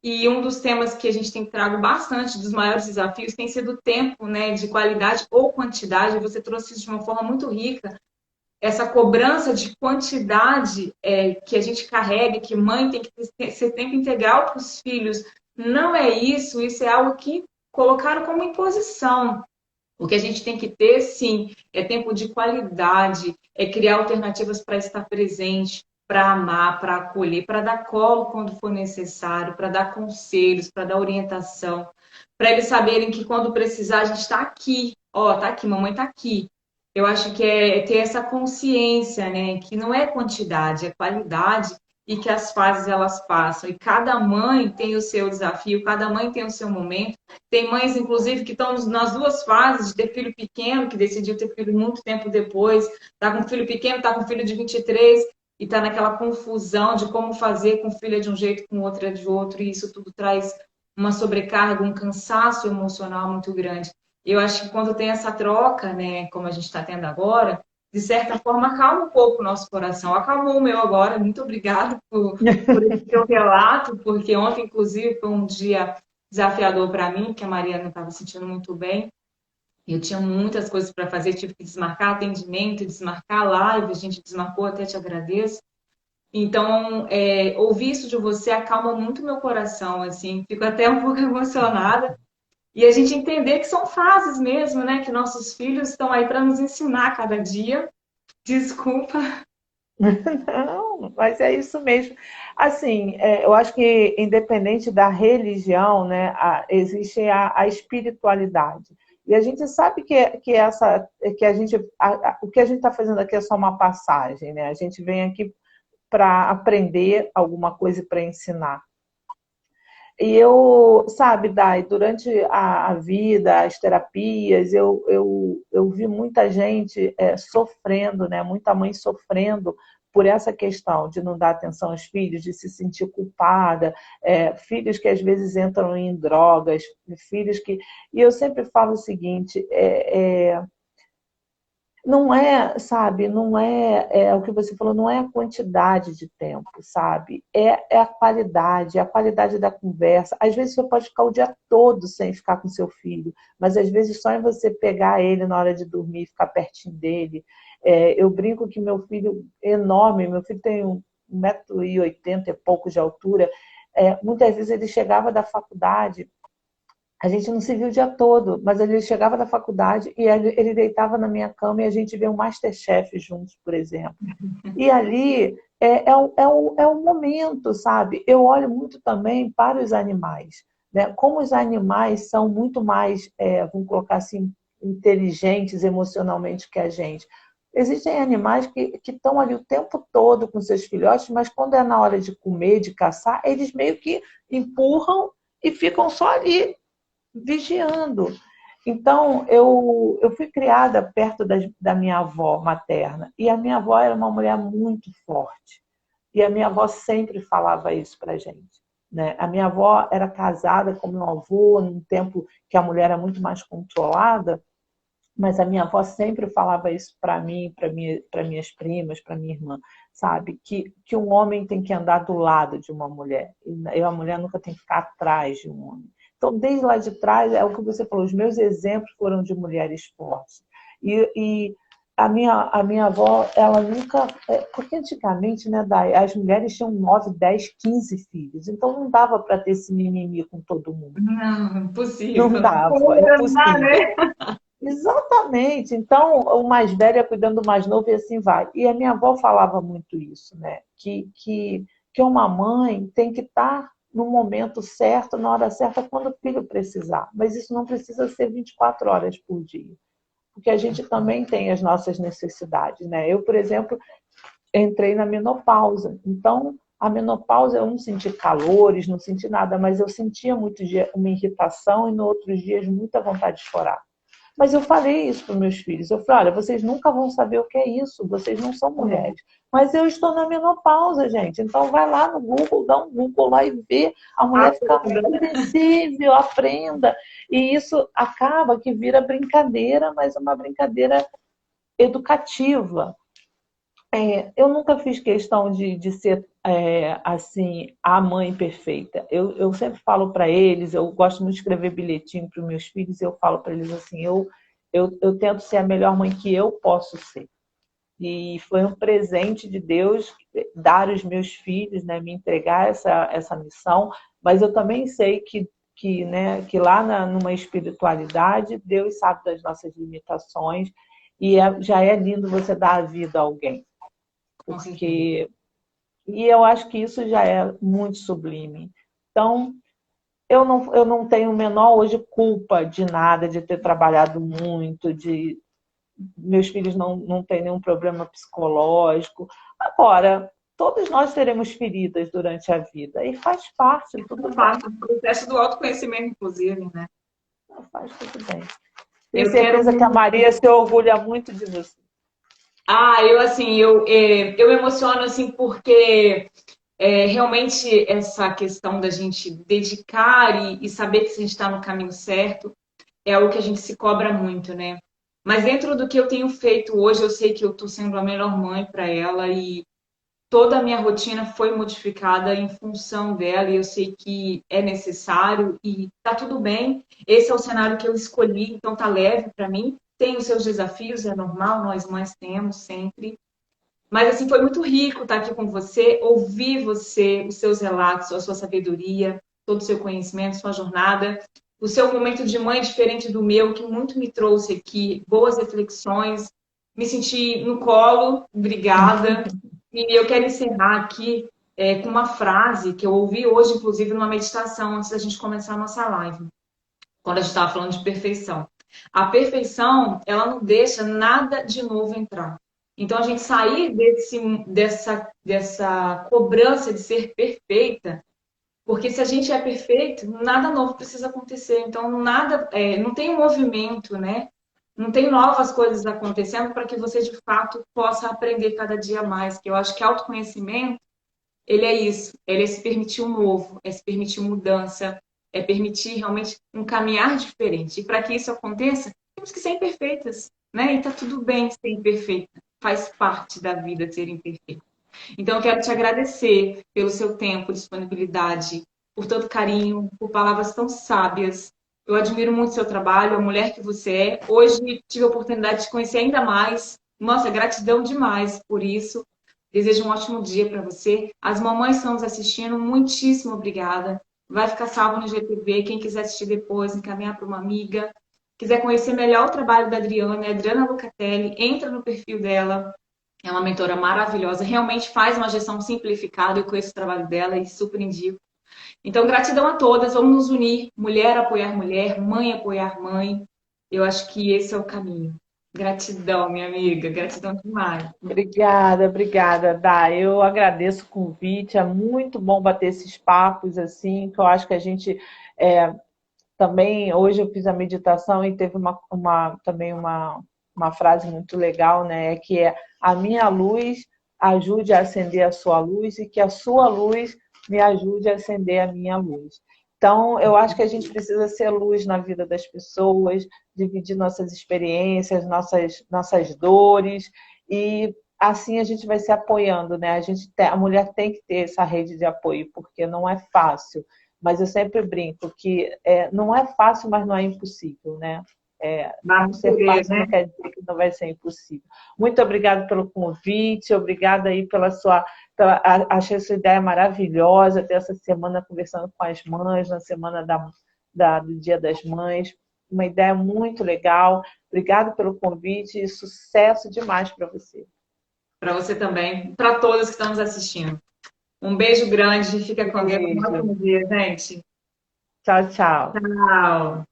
[SPEAKER 3] E um dos temas que a gente tem trago bastante dos maiores desafios tem sido o tempo, né, de qualidade ou quantidade. Você trouxe isso de uma forma muito rica, essa cobrança de quantidade que a gente carrega, que mãe tem que ser tempo integral para os filhos. Não é isso, isso é algo que colocaram como imposição. O que a gente tem que ter, sim, é tempo de qualidade, é criar alternativas para estar presente, para amar, para acolher, para dar colo quando for necessário, para dar conselhos, para dar orientação, para eles saberem que quando precisar a gente está aqui. Ó, tá aqui, mamãe está aqui. Eu acho que é ter essa consciência, né? Que não é quantidade, é qualidade e que as fases elas passam. E cada mãe tem o seu desafio, cada mãe tem o seu momento. Tem mães, inclusive, que estão nas duas fases de ter filho pequeno, que decidiu ter filho muito tempo depois, tá com filho pequeno, tá com filho de 23 e tá naquela confusão de como fazer com filha de um jeito, com outra de outro, e isso tudo traz uma sobrecarga, um cansaço emocional muito grande. Eu acho que quando tem essa troca, né, como a gente está tendo agora, de certa forma acalma um pouco o nosso coração. Acalmou o meu agora. Muito obrigada por esse seu relato, porque ontem, inclusive, foi um dia desafiador para mim, que a Maria não estava se sentindo muito bem. Eu tinha muitas coisas para fazer, tive que desmarcar atendimento, desmarcar live, a gente desmarcou, até te agradeço. Então, ouvir isso de você acalma muito meu coração, assim, fico até um pouco emocionada. E a gente entender que são fases mesmo, né? Que nossos filhos estão aí para nos ensinar cada dia. Desculpa.
[SPEAKER 2] Não, mas é isso mesmo. Assim, eu acho que independente da religião, né, existe a espiritualidade. E a gente sabe que a gente, o que a gente está fazendo aqui é só uma passagem, né? A gente vem aqui para aprender alguma coisa e para ensinar. E eu, sabe, Dai, durante a vida, as terapias, eu vi muita gente sofrendo, né? Muita mãe sofrendo por essa questão de não dar atenção aos filhos, de se sentir culpada, filhos que às vezes entram em drogas, filhos que... E eu sempre falo o seguinte, não é, sabe, não é o que você falou, não é a quantidade de tempo, sabe? É a qualidade da conversa. Às vezes você pode ficar o dia todo sem ficar com seu filho, mas às vezes só em você pegar ele na hora de dormir, ficar pertinho dele. Eu brinco que meu filho é enorme, meu filho tem 1,80 m e pouco de altura. Muitas vezes ele chegava da faculdade. A gente não se viu o dia todo, mas ele chegava da faculdade e ele deitava na minha cama e a gente vê um MasterChef juntos, por exemplo. E ali é o momento, sabe? Eu olho muito também para os animais, né? Como os animais são muito mais, vamos colocar assim, inteligentes emocionalmente que a gente. Existem animais que estão ali o tempo todo com seus filhotes, mas quando é na hora de comer, de caçar, eles meio que empurram e ficam só ali vigiando. Então, eu fui criada perto da minha avó materna, e a minha avó era uma mulher muito forte. E a minha avó sempre falava isso para a gente, né? A minha avó era casada com meu avô num tempo que a mulher era muito mais controlada, mas a minha avó sempre falava isso para mim, para minhas primas, para minha irmã, sabe? Que um homem tem que andar do lado de uma mulher, e a mulher nunca tem que ficar atrás de um homem. Então, desde lá de trás, é o que você falou, os meus exemplos foram de mulheres fortes. E a minha avó, ela nunca... Porque antigamente, né, Dai, as mulheres tinham 9, 10, 15 filhos, então não dava para ter esse mimimi com todo mundo.
[SPEAKER 3] Não, impossível.
[SPEAKER 2] Não dava, é impossível. Exatamente. Então, o mais velho é cuidando do mais novo e assim vai. E a minha avó falava muito isso, né? Que uma mãe tem que estar no momento certo, na hora certa, quando o filho precisar. Mas isso não precisa ser 24 horas por dia. Porque a gente também tem as nossas necessidades, né? Eu, por exemplo, entrei na menopausa. Então, a menopausa, eu não senti calores, não senti nada, mas eu sentia muito uma irritação e, nos outros dias, muita vontade de chorar. Mas eu falei isso para os meus filhos. Eu falei, olha, vocês nunca vão saber o que é isso, vocês não são mulheres. Mas eu estou na menopausa, gente. Então vai lá no Google, dá um Google lá e vê. A mulher fica muito sensível, aprenda. E isso acaba que vira brincadeira, mas uma brincadeira educativa. Eu nunca fiz questão de ser assim, a mãe perfeita. Eu sempre falo para eles, eu gosto muito de escrever bilhetinho para os meus filhos, eu falo para eles assim, eu tento ser a melhor mãe que eu posso ser. E foi um presente de Deus dar os meus filhos, né, me entregar essa missão, mas eu também sei que lá numa espiritualidade, Deus sabe das nossas limitações e já é lindo você dar a vida a alguém. Porque... E eu acho que isso já é muito sublime. Então, eu não tenho a menor hoje culpa de nada, de ter trabalhado muito, meus filhos não têm nenhum problema psicológico. Agora, todos nós teremos feridas durante a vida e faz parte, tudo
[SPEAKER 3] parte do processo do autoconhecimento, inclusive, né?
[SPEAKER 2] Faz tudo bem. Tenho certeza que a Maria se orgulha muito de você.
[SPEAKER 3] Eu me emociono assim porque realmente essa questão da gente dedicar e saber que a gente está no caminho certo é o que a gente se cobra muito, né? Mas dentro do que eu tenho feito hoje, eu sei que eu estou sendo a melhor mãe para ela e toda a minha rotina foi modificada em função dela e eu sei que é necessário e tá tudo bem. Esse é o cenário que eu escolhi, então tá leve para mim. Tem os seus desafios, é normal, nós mães temos sempre. Mas assim, foi muito rico estar aqui com você, ouvir você, os seus relatos, a sua sabedoria, todo o seu conhecimento, sua jornada, o seu momento de mãe diferente do meu, que muito me trouxe aqui, boas reflexões, me senti no colo, obrigada. E eu quero encerrar aqui com uma frase que eu ouvi hoje, inclusive, numa meditação, antes da gente começar a nossa live, quando a gente estava falando de perfeição. A perfeição, ela não deixa nada de novo entrar. Então, a gente sair dessa cobrança de ser perfeita, porque se a gente é perfeito, nada novo precisa acontecer. Então, não tem um movimento, né? Não tem novas coisas acontecendo para que você, de fato, possa aprender cada dia mais. Que eu acho que autoconhecimento, ele é isso. Ele é se permitir um novo, é se permitir mudança, é permitir realmente um caminhar diferente. E para que isso aconteça, tem temos que ser imperfeitas, né? E tá tudo bem ser imperfeita. Faz parte da vida ser imperfeita. Então, eu quero te agradecer pelo seu tempo, disponibilidade, por tanto carinho, por palavras tão sábias. Eu admiro muito o seu trabalho, a mulher que você é. Hoje tive a oportunidade de conhecer ainda mais. Nossa, gratidão demais por isso. Desejo um ótimo dia para você. As mamães que estão nos assistindo, muitíssimo obrigada. Vai ficar salvo no GTV. Quem quiser assistir depois, encaminhar para uma amiga. Quiser conhecer melhor o trabalho da Adriana, Adriana Lucatelli, entra no perfil dela. É uma mentora maravilhosa, realmente faz uma gestão simplificada. Eu conheço o trabalho dela e super indico. Então, gratidão a todas. Vamos nos unir. Mulher apoiar mulher, mãe apoiar mãe. Eu acho que esse é o caminho. Gratidão, minha amiga. Gratidão demais.
[SPEAKER 2] Obrigada, obrigada, Dá. Eu agradeço o convite. É muito bom bater esses papos assim, que eu acho que a gente também, hoje eu fiz a meditação e teve também uma frase muito legal, né? Que é: a minha luz ajude a acender a sua luz e que a sua luz me ajude a acender a minha luz. Então, eu acho que a gente precisa ser luz na vida das pessoas, dividir nossas experiências, nossas dores, e assim a gente vai se apoiando, né? A mulher tem que ter essa rede de apoio, porque não é fácil. Mas eu sempre brinco que não é fácil, mas não é impossível, né? Não ser fácil não quer dizer que não vai ser impossível. Muito obrigada pelo convite, obrigada aí achei essa ideia maravilhosa, ter essa semana conversando com as mães, na semana do Dia das Mães. Uma ideia muito legal. Obrigada pelo convite e sucesso demais para você.
[SPEAKER 3] Para você também, para todas que estão nos assistindo. Um beijo grande, fica com Deus. Um ótimo dia, gente.
[SPEAKER 2] Tchau, tchau.
[SPEAKER 3] Tchau.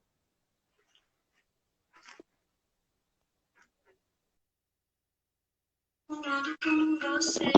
[SPEAKER 3] Como você